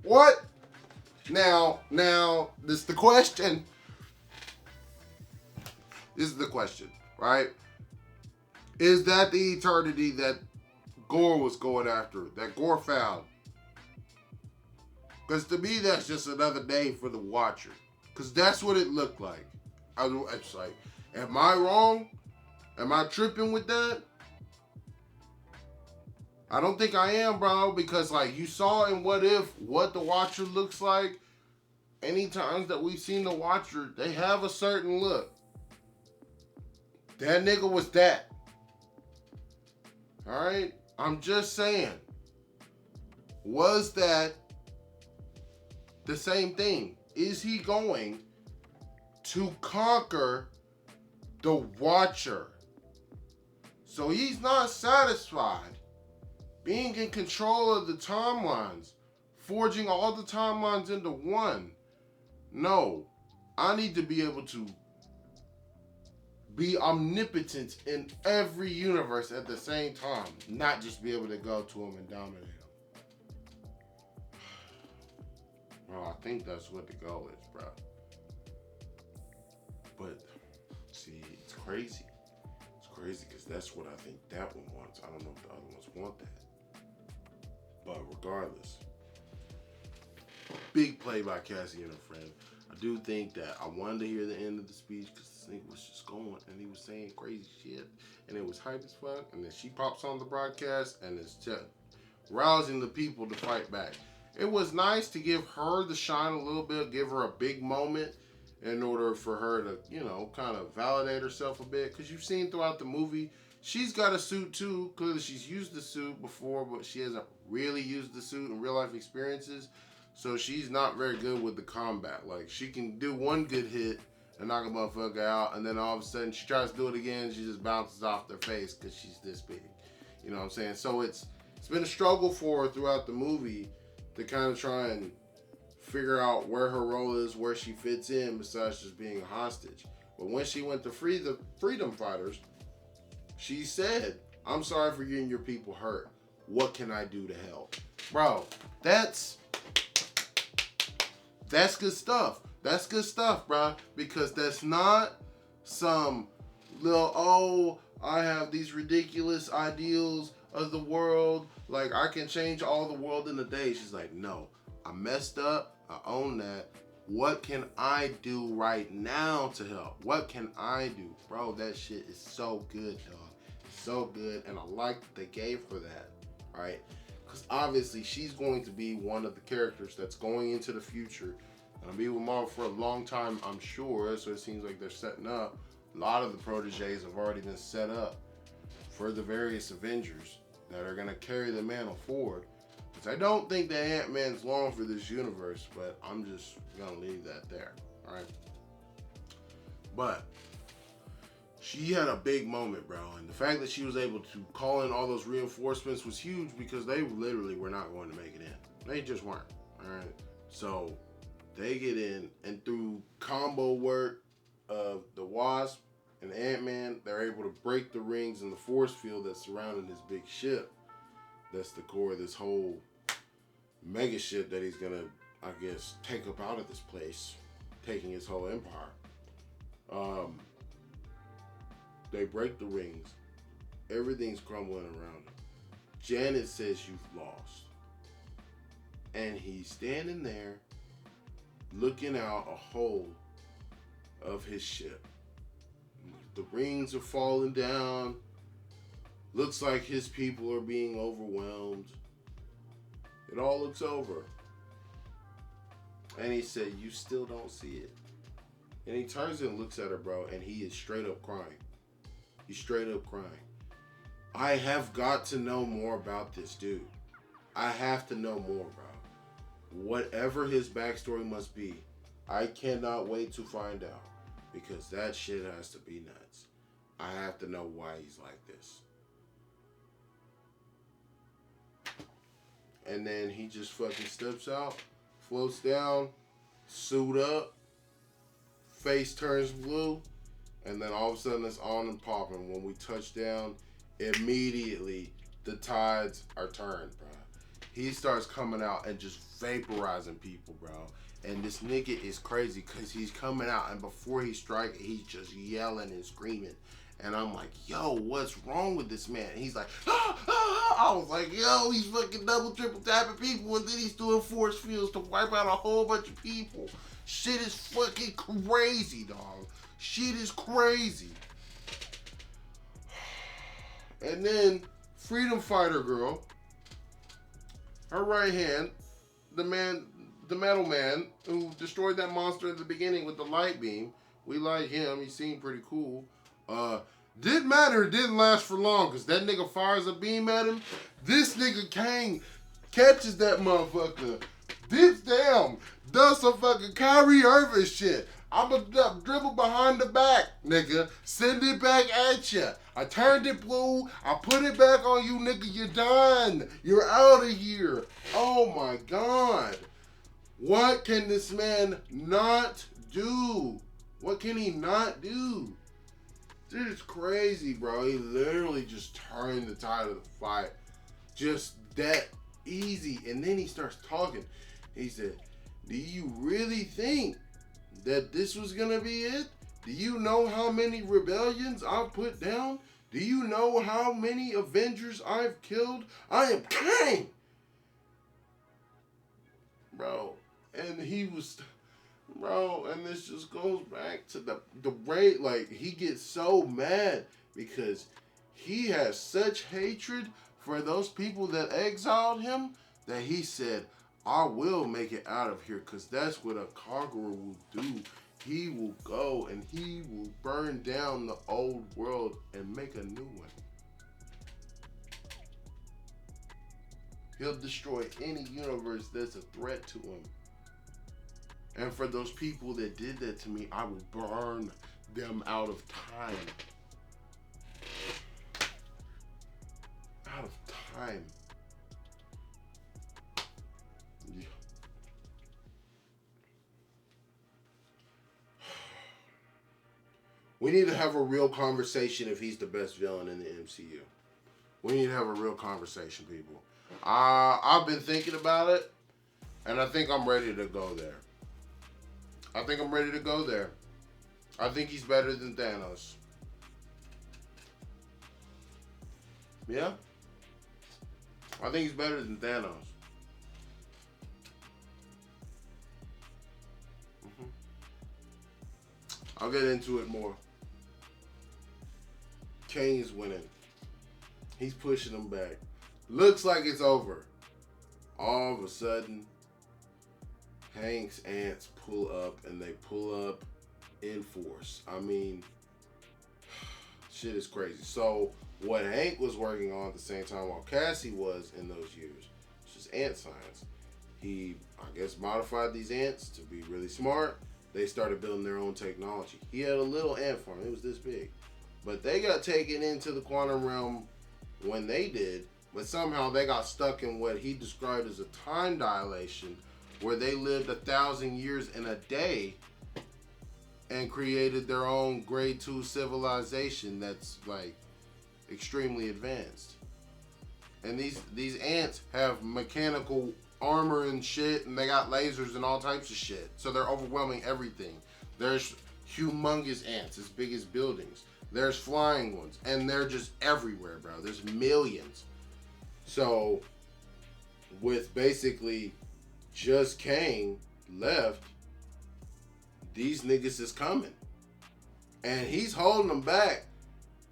What? Now, this is the question. This is the question, right? Is that the eternity that Gore was going after, that Gore found? Because to me, that's just another name for the Watcher. Because that's what it looked like. It's like, am I wrong? Am I tripping with that? I don't think I am, bro, because like you saw in What If what the Watcher looks like. Any times that we've seen the Watcher, they have a certain look. That nigga was that. Alright? I'm just saying. Was that the same thing? Is he going to conquer the Watcher? So he's not satisfied being in control of the timelines, forging all the timelines into one. No, I need to be able to be omnipotent in every universe at the same time, not just be able to go to them and dominate them. Bro, I think that's what the goal is, bro. But, see, it's crazy. It's crazy because that's what I think that one wants. I don't know if the other ones want that. But regardless, big play by Cassie and her friend. I do think that I wanted to hear the end of the speech because this nigga was just going and he was saying crazy shit and it was hype as fuck. And then she pops on the broadcast and it's just rousing the people to fight back. It was nice to give her the shine a little bit, give her a big moment in order for her to, you know, kind of validate herself a bit. Because you've seen throughout the movie, she's got a suit too. Clearly she's used the suit before, but she hasn't really used the suit in real life experiences. So she's not very good with the combat. Like, she can do one good hit and knock a motherfucker out, and then all of a sudden she tries to do it again, she just bounces off their face because she's this big. You know what I'm saying? So it's been a struggle for her throughout the movie to kind of try and figure out where her role is, where she fits in, besides just being a hostage. But when she went to free the freedom fighters, she said, I'm sorry for getting your people hurt. What can I do to help? Bro, that's good stuff. That's good stuff, bro. Because that's not some little, oh, I have these ridiculous ideals of the world. Like, I can change all the world in a day. She's like, no, I messed up. I own that. What can I do right now to help? What can I do? Bro, that shit is so good, dog. It's so good. And I like that they gave her that, right? Because obviously she's going to be one of the characters that's going into the future. And I'll be with Marvel for a long time, I'm sure. So it seems like they're setting up. A lot of the proteges have already been set up for the various Avengers that are going to carry the mantle forward. Because I don't think that Ant-Man's long for this universe, but I'm just going to leave that there. All right. But she had a big moment, bro. And the fact that she was able to call in all those reinforcements was huge because they literally were not going to make it in. They just weren't. All right. So they get in, and through combo work of the Wasp and Ant-Man, they're able to break the rings in the force field that's surrounding this big ship. That's the core of this whole mega ship that he's gonna, I guess, take up out of this place, taking his whole empire. They break the rings. Everything's crumbling around him. Janet says you've lost. And he's standing there looking out a hole of his ship. The rings are falling down. Looks like his people are being overwhelmed. It all looks over. And he said, you still don't see it. And he turns and looks at her, bro, and he is straight up crying. He's straight up crying. I have got to know more about this dude. I have to know more, bro. Whatever his backstory must be, I cannot wait to find out. Because that shit has to be nuts. I have to know why he's like this. And then he just fucking steps out, floats down, suit up, face turns blue, and then all of a sudden it's on and popping. When we touch down, immediately the tides are turned, bro. He starts coming out and just vaporizing people, bro. And this nigga is crazy because he's coming out, and before he strikes, he's just yelling and screaming. And I'm like, yo, what's wrong with this man? And he's like, ah, ah, ah. I was like, yo, he's fucking double, triple tapping people, and then he's doing force fields to wipe out a whole bunch of people. Shit is fucking crazy, dog. Shit is crazy. And then Freedom Fighter girl, her right hand, the metal man who destroyed that monster at the beginning with the light beam. We like him. He seemed pretty cool. Didn't matter. It didn't last for long because that nigga fires a beam at him. This nigga Kang catches that motherfucker, dips down, does some fucking Kyrie Irving shit. I'ma dribble behind the back, nigga. Send it back at ya. I turned it blue. I put it back on you, nigga. You're done. You're out of here. Oh my God. What can this man not do? What can he not do? Dude, it's crazy, bro. He literally just turned the tide of the fight. Just that easy. And then he starts talking. He said, do you really think that this was going to be it? Do you know how many rebellions I've put down? Do you know how many Avengers I've killed? I am Kang! Bro. And he was... Bro, and this just goes back to the rate, like, he gets so mad because he has such hatred for those people that exiled him that he said, I will make it out of here because that's what a conqueror will do. He will go and he will burn down the old world and make a new one. He'll destroy any universe that's a threat to him. And for those people that did that to me, I will burn them out of time. Out of time. Yeah. We need to have a real conversation if he's the best villain in the MCU. We need to have a real conversation, people. I've been thinking about it, and I think I'm ready to go there. I think I'm ready to go there. I think he's better than Thanos. Yeah? I think he's better than Thanos. I'll get into it more. Kane's winning. He's pushing him back. Looks like it's over. All of a sudden, Hank's ants pull up, and they pull up in force. I mean, shit is crazy. So what Hank was working on at the same time while Cassie was in those years, it's just ant science. He, I guess, modified these ants to be really smart, they started building their own technology. He had a little ant farm. It was this big. But they got taken into the quantum realm when they did. But somehow they got stuck in what he described as a time dilation where they lived 1,000 years in a day and created their own grade 2 civilization that's like extremely advanced. And these ants have mechanical armor and shit, and they got lasers and all types of shit. So they're overwhelming everything. There's humongous ants as big as buildings. There's flying ones, and they're just everywhere, bro. There's millions. So with basically just KANG left, these niggas is coming. And he's holding them back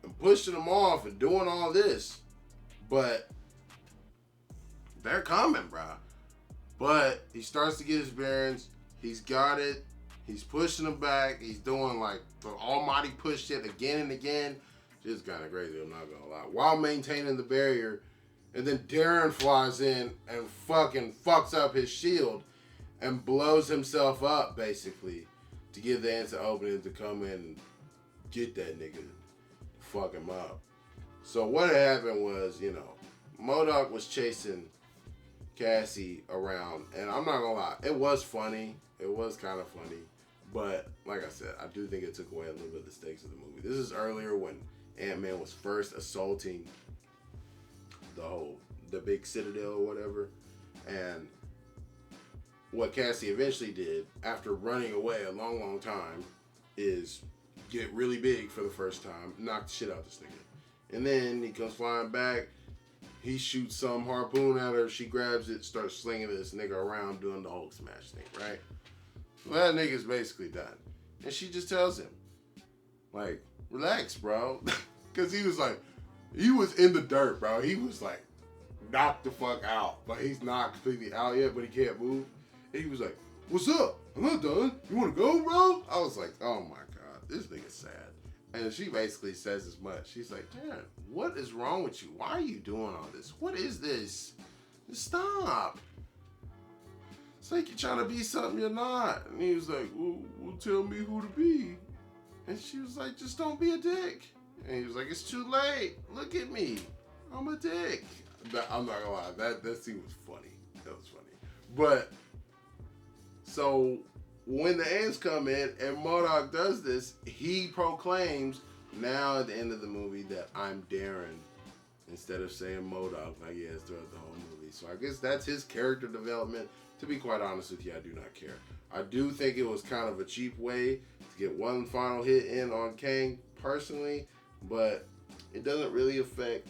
and pushing them off and doing all this. But they're coming, bro. But he starts to get his bearings. He's got it. He's pushing them back. He's doing like the almighty push shit again and again. Just kind of crazy, I'm not gonna lie. While maintaining the barrier. And then Darren flies in and fucking fucks up his shield and blows himself up, basically, to give the ants an opening to come in and get that nigga, fuck him up. So what happened was, you know, MODOK was chasing Cassie around, and I'm not gonna lie, it was funny. It was kind of funny. But, like I said, I do think it took away a little bit of the stakes of the movie. This is earlier when Ant-Man was first assaulting the big citadel or whatever. And what Cassie eventually did, after running away a long time, is get really big for the first time, knock the shit out this nigga. And then he comes flying back. He shoots some harpoon at her. She grabs it, starts slinging this nigga around doing the Hulk smash thing, right? Well, that nigga's basically done. And she just tells him, like, relax, bro. Because he was like, he was in the dirt, bro. He was like, knocked the fuck out. But he's not completely out yet, but he can't move. And he was like, what's up? I'm not done. You want to go, bro? I was like, oh my God, this nigga's sad. And she basically says as much. She's like, Darren, what is wrong with you? Why are you doing all this? What is this? Just stop. It's like you're trying to be something you're not. And he was like, well, tell me who to be. And she was like, just don't be a dick. And he was like, it's too late. Look at me. I'm a dick. I'm not gonna lie. That scene was funny. That was funny. But, so, when the ants come in and MODOK does this, he proclaims now at the end of the movie that I'm Darren instead of saying MODOK like he has throughout the whole movie. So I guess that's his character development. To be quite honest with you, I do not care. I do think it was kind of a cheap way to get one final hit in on KANG personally, but it doesn't really affect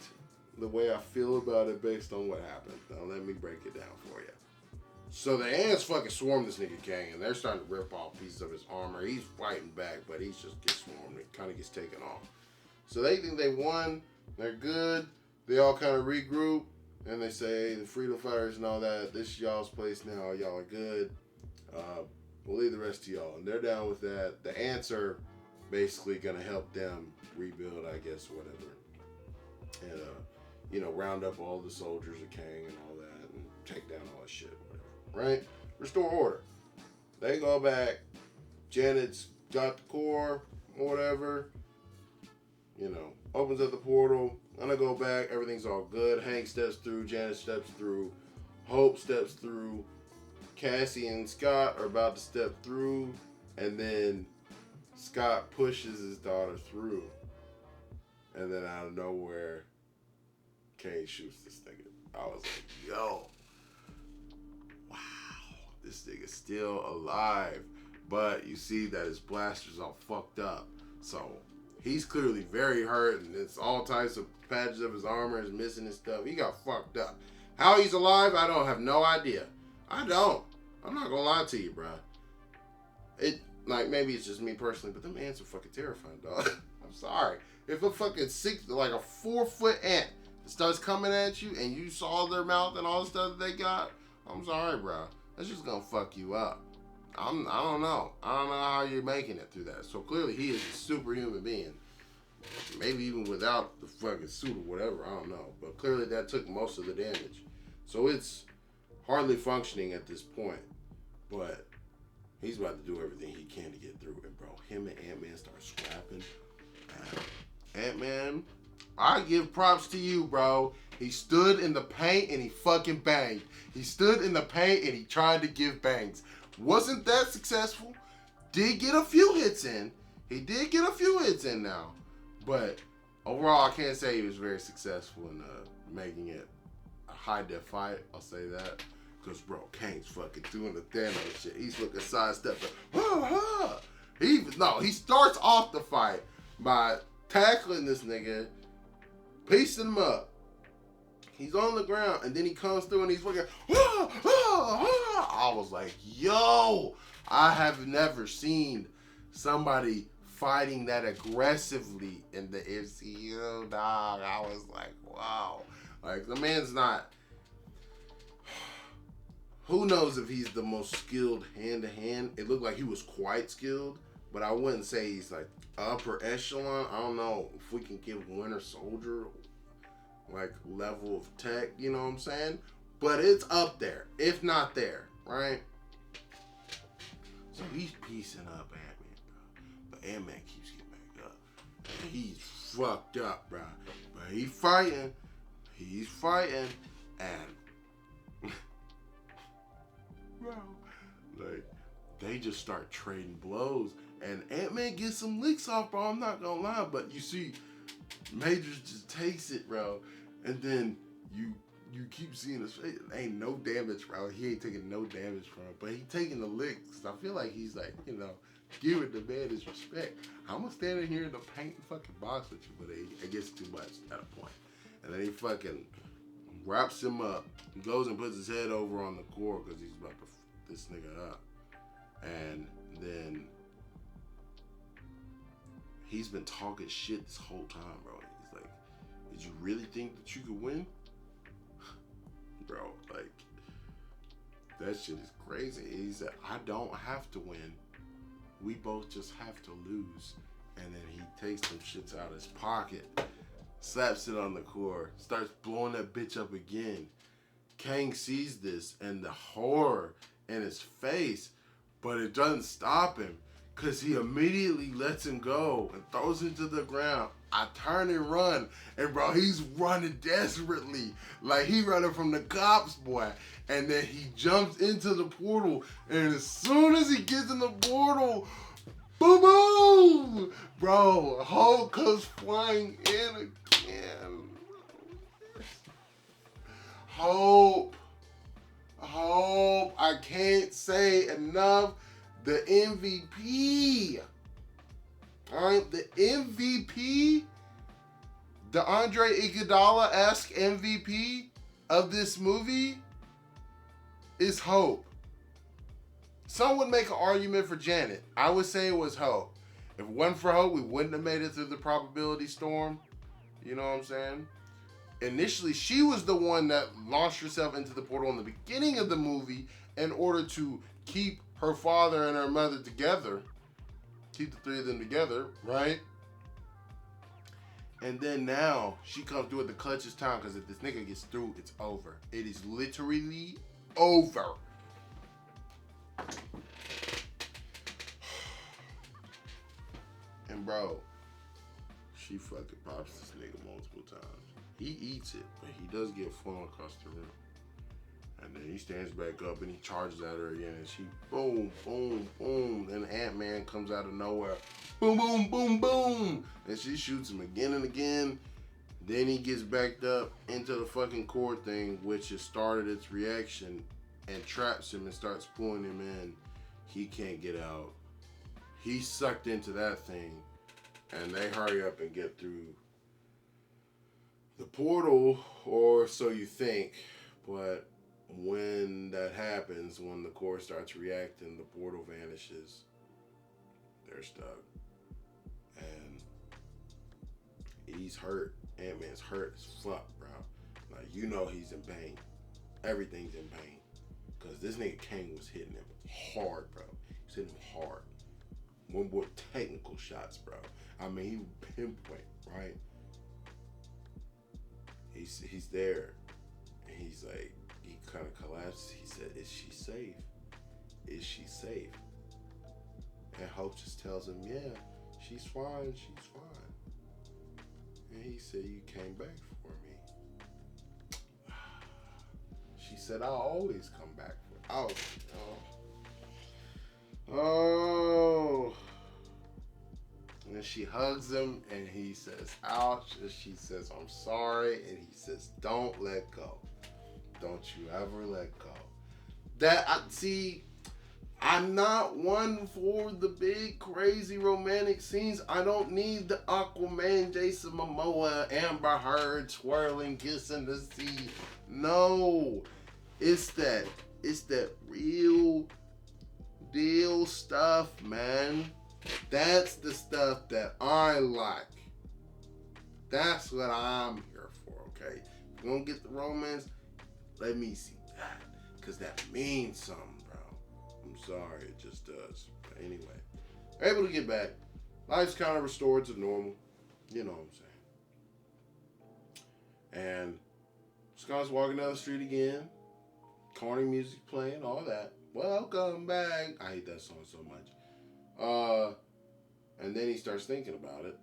the way I feel about it based on what happened. Now let me break it down for you. So the ants fucking swarm this nigga KANG, and they're starting to rip off pieces of his armor. He's fighting back, but he just gets swarmed. It kind of gets taken off. So they think they won. They're good. They all kind of regroup, and they say, the freedom fighters and all that, this is y'all's place now. Y'all are good. We'll leave the rest to y'all. And they're down with that. The ants are basically going to help them rebuild, I guess, whatever. And, you know, round up all the soldiers of KANG and all that and take down all that shit, whatever. Right? Restore order. They go back. Janet's got the core, whatever. You know, opens up the portal. Gonna go back. Everything's all good. Hank steps through. Janet steps through. Hope steps through. Cassie and Scott are about to step through. And then Scott pushes his daughter through. And then out of nowhere, KANG shoots this nigga. I was like, yo. Wow. This nigga's still alive. But you see that his blaster's all fucked up. So he's clearly very hurt, and it's all types of patches of his armor is missing and stuff. He got fucked up. How he's alive, I don't have no idea. I don't. I'm not gonna lie to you, bro. It, like, maybe it's just me personally, but them ants are fucking terrifying, dog. I'm sorry. If a fucking 4-foot ant starts coming at you and you saw their mouth and all the stuff that they got, I'm sorry, bro. That's just gonna fuck you up. I don't know. I don't know how you're making it through that. So clearly he is a superhuman being. Maybe even without the fucking suit or whatever, I don't know. But clearly that took most of the damage. So it's hardly functioning at this point. But He's about to do everything he can to get through. And bro, him and Ant-Man start scrapping. Ant-Man, I give props to you, bro. He stood in the paint and he fucking banged. He stood in the paint and he tried to give bangs. Wasn't that successful? Did get a few hits in. He did get a few hits in now. But overall, I can't say he was very successful in making it a high-def fight. I'll say that. Because, bro, Kang's fucking doing the THANOS shit. He's looking sidestepping. He starts off the fight by tackling this nigga, piecing him up. He's on the ground, and then he comes through and he's fucking, I was like, yo, I have never seen somebody fighting that aggressively in the MCU, dog. I was like, wow. Like, the man's not, who knows if he's the most skilled hand-to-hand. It looked like he was quite skilled, but I wouldn't say he's like upper echelon. I don't know if we can give Winter Soldier like level of tech, you know what I'm saying? But it's up there, if not there, right? So he's piecing up Ant-Man, bro. But Ant-Man keeps getting back up. And he's fucked up, bro. But he's fighting, and bro, like, they just start trading blows. And Ant-Man gets some licks off, bro. I'm not gonna lie, but you see, Majors just takes it, bro. And then you keep seeing his face. Ain't no damage, bro. He ain't taking no damage from it. But he taking the licks. I feel like he's like, you know, giving the man his respect. I'm gonna stand in here in the paint and fucking box with you, but it gets too much at a point. And then he fucking wraps him up, goes and puts his head over on the core because he's about to f this nigga up. And then he's been talking shit this whole time, bro. He's like, did you really think that you could win? Bro, like, that shit is crazy. He said, I don't have to win. We both just have to lose. And then he takes some shits out of his pocket, slaps it on the core, starts blowing that bitch up again. Kang sees this and the horror in his face, but it doesn't stop him because he immediately lets him go and throws him to the ground. I turn and run, and bro, he's running desperately. Like he running from the cops, boy. And then he jumps into the portal, and as soon as he gets in the portal, boom, boom! Bro, Hulk comes flying in again. Hope, I can't say enough. The MVP, all right, the MVP, the Andre Iguodala-esque MVP of this movie is Hope. Some would make an argument for Janet. I would say it was Hope. If it wasn't for Hope, we wouldn't have made it through the probability storm. You know what I'm saying? Initially, she was the one that launched herself into the portal in the beginning of the movie in order to keep her father and her mother together. Keep the three of them together, right? And then now, she comes through at the clutchest time because if this nigga gets through, it's over. It is literally over. And bro, she fucking pops this nigga multiple times. He eats it, but he does get flung across the room. And then he stands back up and he charges at her again, and she boom, boom, boom. Then Ant-Man comes out of nowhere, boom, boom, boom, boom. And she shoots him again and again. Then he gets backed up into the fucking core thing, which has started its reaction and traps him and starts pulling him in. He can't get out. He's sucked into that thing, and they hurry up and get through the portal, or so you think. But when that happens, when the core starts reacting, the portal vanishes. They're stuck. And he's hurt. Ant-Man's hurt as fuck, bro. Like, you know he's in pain. Everything's in pain. Because this nigga Kang was hitting him hard, bro. He's hitting him hard. One more technical shots, bro. I mean, he would pinpoint, right? He's there. And he's like, he kind of collapses. He said, is she safe? Is she safe? And Hope just tells him, yeah, she's fine. And he said, you came back for me. She said, I'll always come back for you. Oh. And she hugs him, and he says, ouch. And she says, I'm sorry. And he says, don't let go. Don't you ever let go. I'm not one for the big, crazy romantic scenes. I don't need the Aquaman, Jason Momoa, Amber Heard, twirling, kissing the sea. No. It's that real deal stuff, man. That's the stuff that I like. That's what I'm here for, okay? If you're gonna get the romance, let me see that. Because that means something, bro. I'm sorry, it just does. But anyway, able to get back. Life's kind of restored to normal. You know what I'm saying. And Scott's walking down the street again. Corny music playing, all that. Welcome back. I hate that song so much. And then he starts thinking about it.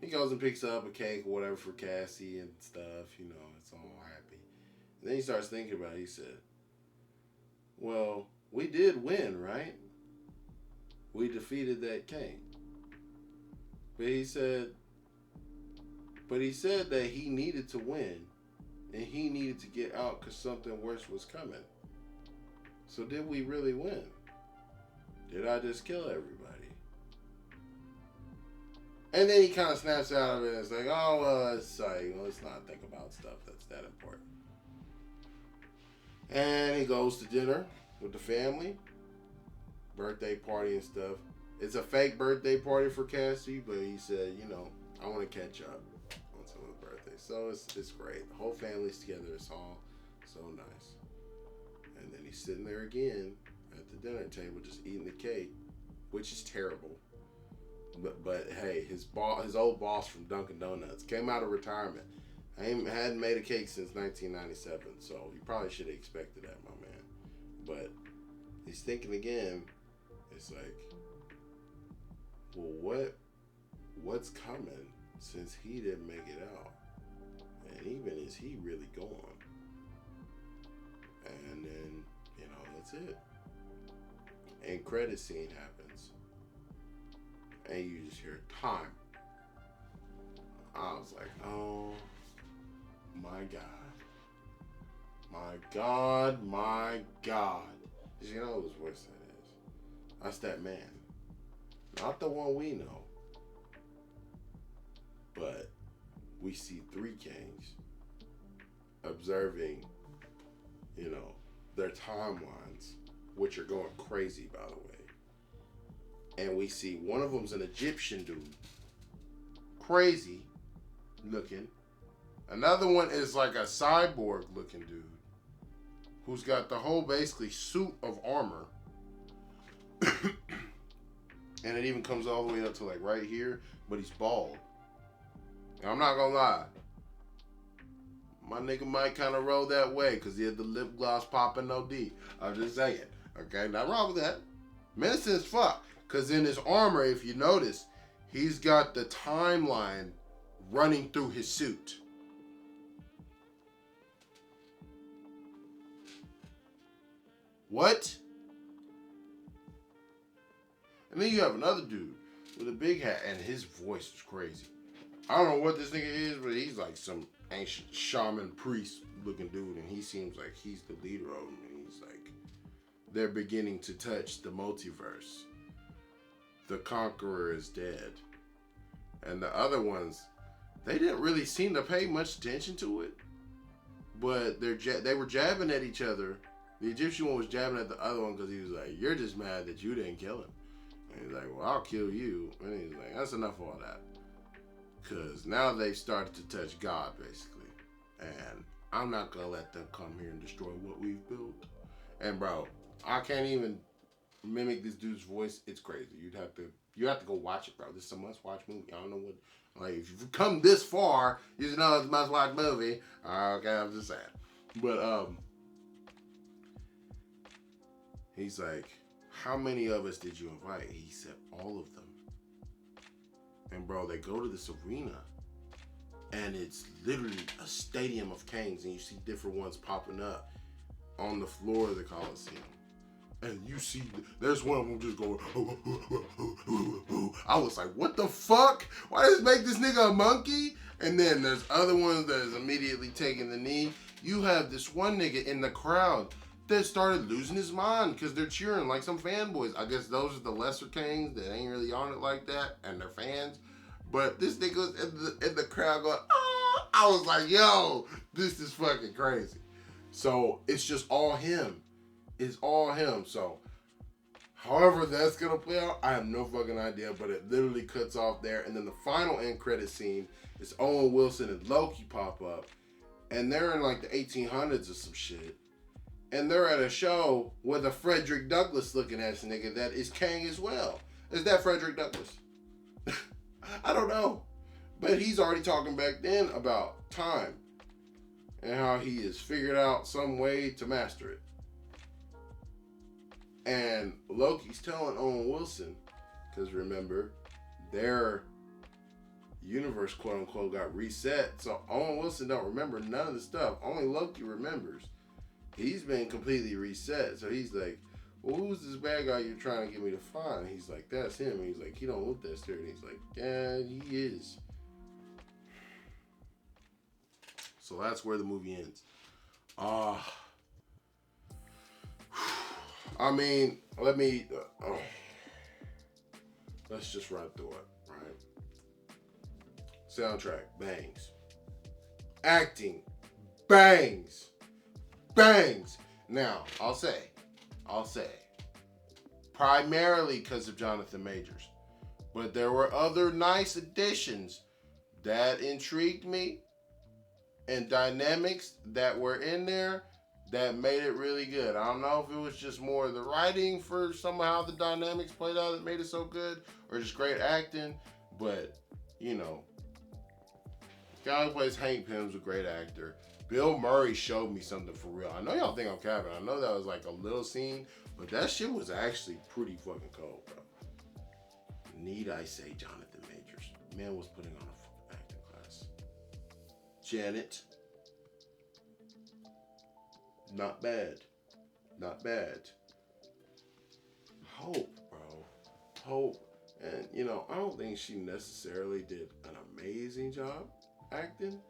He goes and picks up a cake or whatever for Cassie and stuff. You know, it's all happy. And then he starts thinking about it. He said, well, we did win, right? We defeated that KANG. But he said that he needed to win. And he needed to get out because something worse was coming. So did we really win? Did I just kill everybody? And then he kind of snaps out of it and it's like, oh, well, it's like, let's not think about stuff that's that important. And he goes to dinner with the family. Birthday party and stuff. It's a fake birthday party for Cassie, but he said, you know, I want to catch up on some of the birthdays. So it's great. The whole family's together. It's all so nice. And then he's sitting there again at the dinner table just eating the cake, which is terrible. But hey, his old boss from Dunkin' Donuts came out of retirement. Hadn't made a cake since 1997, so you probably should have expected that, my man. But he's thinking again. It's like, well, what's coming since he didn't make it out? And even is he really gone? And then, you know, that's it. And credit scene happens. And you just hear time. I was like, oh my God. My God, my God. You know whose voice that is? That's that man. Not the one we know. But we see 3 KANGs observing, you know, their timelines, which are going crazy, by the way. And we see one of them's an Egyptian dude. Crazy looking. Another one is like a cyborg looking dude who's got the whole basically suit of armor. And it even comes all the way up to like right here, but he's bald. And I'm not gonna lie. My nigga might kind of roll that way because he had the lip gloss popping OD. I'm just saying. Okay, not wrong with that. Menacing as fuck. Because in his armor, if you notice, he's got the timeline running through his suit. What? And then you have another dude with a big hat, and his voice is crazy. I don't know what this nigga is, but he's like some ancient shaman priest looking dude, and he seems like he's the leader of them. And he's like, they're beginning to touch the multiverse. The Conqueror is dead. And the other ones, they didn't really seem to pay much attention to it. But they were jabbing at each other. The Egyptian one was jabbing at the other one because he was like, you're just mad that you didn't kill him. And he's like, well, I'll kill you. And he's like, that's enough of all that. Because now they've started to touch God, basically. And I'm not going to let them come here and destroy what we've built. And bro, I can't even mimic this dude's voice. It's crazy. You have to go watch it, bro. This is a must-watch movie. I don't know what, like, if you've come this far, you should know it's a must-watch movie. Okay, I'm just saying. But, he's like, how many of us did you invite? He said, all of them. And bro, they go to this arena, and it's literally a stadium of Kangs, and you see different ones popping up on the floor of the Coliseum. And you see, there's one of them just going, I was like, what the fuck? Why does it make this nigga a monkey? And then there's other ones that is immediately taking the knee. You have this one nigga in the crowd that started losing his mind because they're cheering like some fanboys. I guess those are the lesser Kangs that ain't really on it like that, and they're fans. But this nigga in the crowd going, oh! I was like, yo, this is fucking crazy. So it's just all him. It's all him. So however that's gonna play out, I have no fucking idea. But it literally cuts off there, and then the final end credit scene is Owen Wilson and Loki pop up, and they're in like the 1800s or some shit, and they're at a show with a Frederick Douglass looking ass nigga that is Kang as well. Is that Frederick Douglass? I don't know, but he's already talking back then about time and how he has figured out some way to master it. And Loki's telling Owen Wilson, because remember, their universe, quote unquote, got reset. So Owen Wilson don't remember none of the stuff. Only Loki remembers. He's been completely reset. So he's like, well, who's this bad guy you're trying to get me to find? And he's like, that's him. And he's like, he don't look that scary. And he's like, yeah, he is. So that's where the movie ends. I mean, let's just run through it, right? Soundtrack, bangs. Acting, bangs. Bangs. Now, I'll say, primarily because of Jonathan Majors. But there were other nice additions that intrigued me and dynamics that were in there that made it really good. I don't know if it was just more of the writing for somehow the dynamics played out that made it so good, or just great acting, but, you know, the guy who plays Hank Pym's a great actor. Bill Murray showed me something for real. I know y'all think I'm capping. I know that was like a little scene, but that shit was actually pretty fucking cold, bro. Need I say Jonathan Majors? Man was putting on a fucking acting class. Janet. Not bad. Not bad. Hope, bro. Hope. And, you know, I don't think she necessarily did an amazing job acting,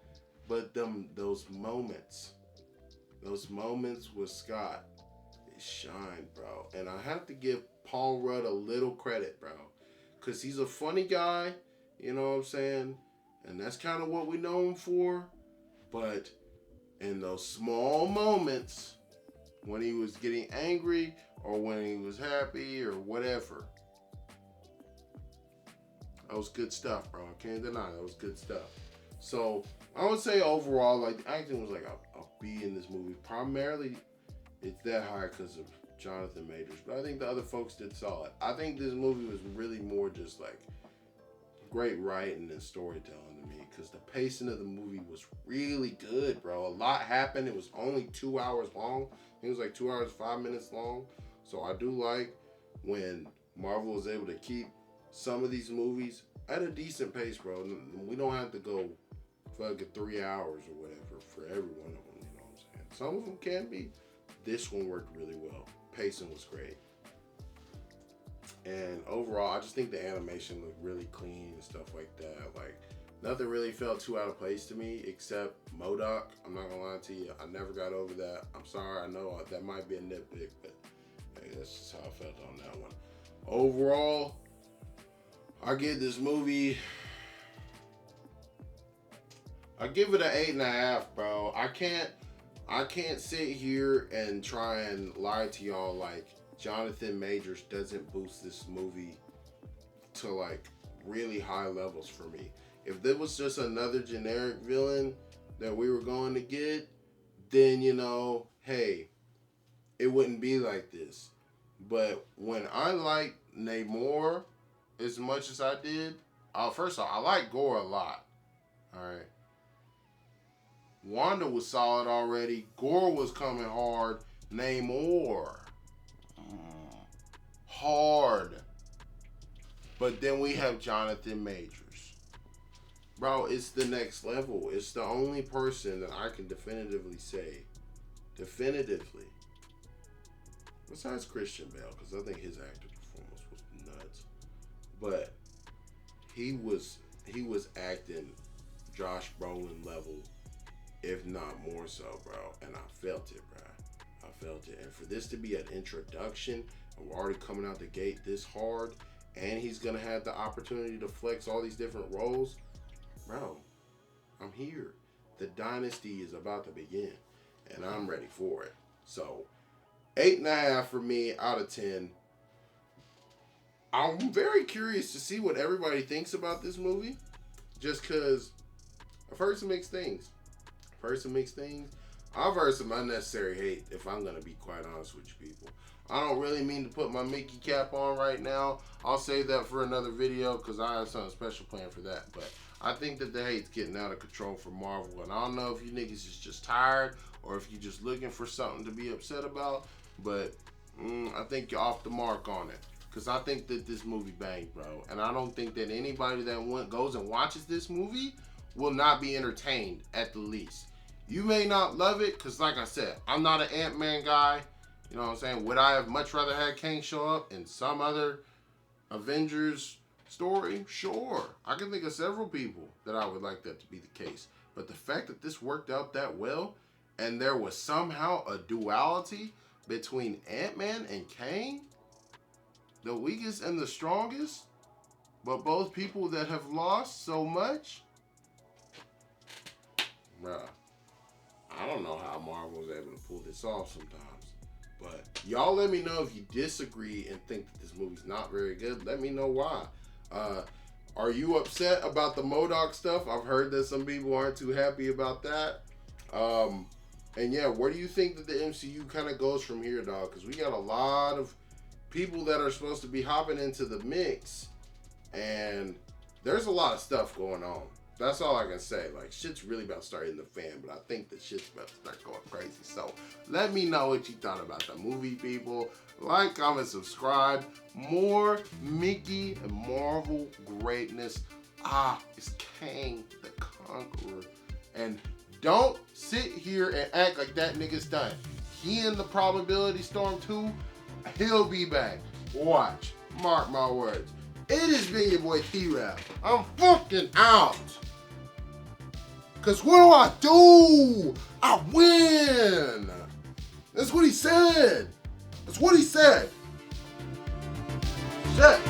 but those moments with Scott, it shined, bro. And I have to give Paul Rudd a little credit, bro, because he's a funny guy, you know what I'm saying? And that's kind of what we know him for. But in those small moments, when he was getting angry or when he was happy or whatever, that was good stuff, bro. I can't deny that was good stuff. So I would say overall, like, the acting was like a B in this movie. Primarily, it's that high because of Jonathan Majors, but I think the other folks did solid. I think this movie was really more just like great writing and storytelling to me, because the pacing of the movie was really good, bro. A lot happened. It was only 2 hours long. It was like 2 hours, 5 minutes long. So I do like when Marvel was able to keep some of these movies at a decent pace, bro. We don't have to go fucking 3 hours or whatever for every one of them, you know what I'm saying? Some of them can be. This one worked really well. Pacing was great. And overall, I just think the animation looked really clean and stuff like that. Like, nothing really felt too out of place to me except MODOK. I'm not gonna lie to you. I never got over that. I'm sorry. I know that might be a nitpick, but hey, that's just how I felt on that one. Overall, I give this movie, I give it an 8.5, bro. I can't sit here and try and lie to y'all like Jonathan Majors doesn't boost this movie to like really high levels for me. If there was just another generic villain that we were going to get, then, you know, hey, it wouldn't be like this. But when I like Namor as much as I did, first off, I like Gore a lot. All right. Wanda was solid already. Gore was coming hard. Namor. hard. But then we have Jonathan Majors. Bro, it's the next level. It's the only person that I can definitively say, besides Christian Bale, because I think his acting performance was nuts. But he was acting Josh Brolin level, if not more so, bro. And I felt it, bro. I felt it. And for this to be an introduction, and we're already coming out the gate this hard, and he's gonna have the opportunity to flex all these different roles, bro, I'm here. The dynasty is about to begin, and I'm ready for it. So, 8.5 for me out of 10. I'm very curious to see what everybody thinks about this movie, just because I've heard some mixed things. I've heard some unnecessary hate, if I'm going to be quite honest with you people. I don't really mean to put my Mickey cap on right now. I'll save that for another video because I have something special planned for that. But I think that the hate's getting out of control for Marvel. And I don't know if you niggas is just tired or if you're just looking for something to be upset about. But I think you're off the mark on it. Because I think that this movie banged, bro. And I don't think that anybody that goes and watches this movie will not be entertained at the least. You may not love it because, like I said, I'm not an Ant-Man guy. You know what I'm saying? Would I have much rather had Kang show up in some other Avengers story? Sure. I can think of several people that I would like that to be the case. But the fact that this worked out that well and there was somehow a duality between Ant-Man and Kang, the weakest and the strongest, but both people that have lost so much, bruh, I don't know how Marvel was able to pull this off sometimes. But y'all let me know if you disagree and think that this movie's not very good. Let me know why. Are you upset about the MODOK stuff? I've heard that some people aren't too happy about that. And yeah, where do you think that the MCU kind of goes from here, dog? Because we got a lot of people that are supposed to be hopping into the mix. And there's a lot of stuff going on. That's all I can say. Like, shit's really about to start hitting the fan, but I think the shit's about to start going crazy. So, let me know what you thought about the movie, people. Like, comment, subscribe. More Mickey and Marvel greatness. It's Kang the Conqueror. And don't sit here and act like that nigga's done. He in the Probability Storm 2, he'll be back. Watch. Mark my words. It has been your boy T-Rav. I'm fucking out. Cause what do? I win. That's what he said. Shit.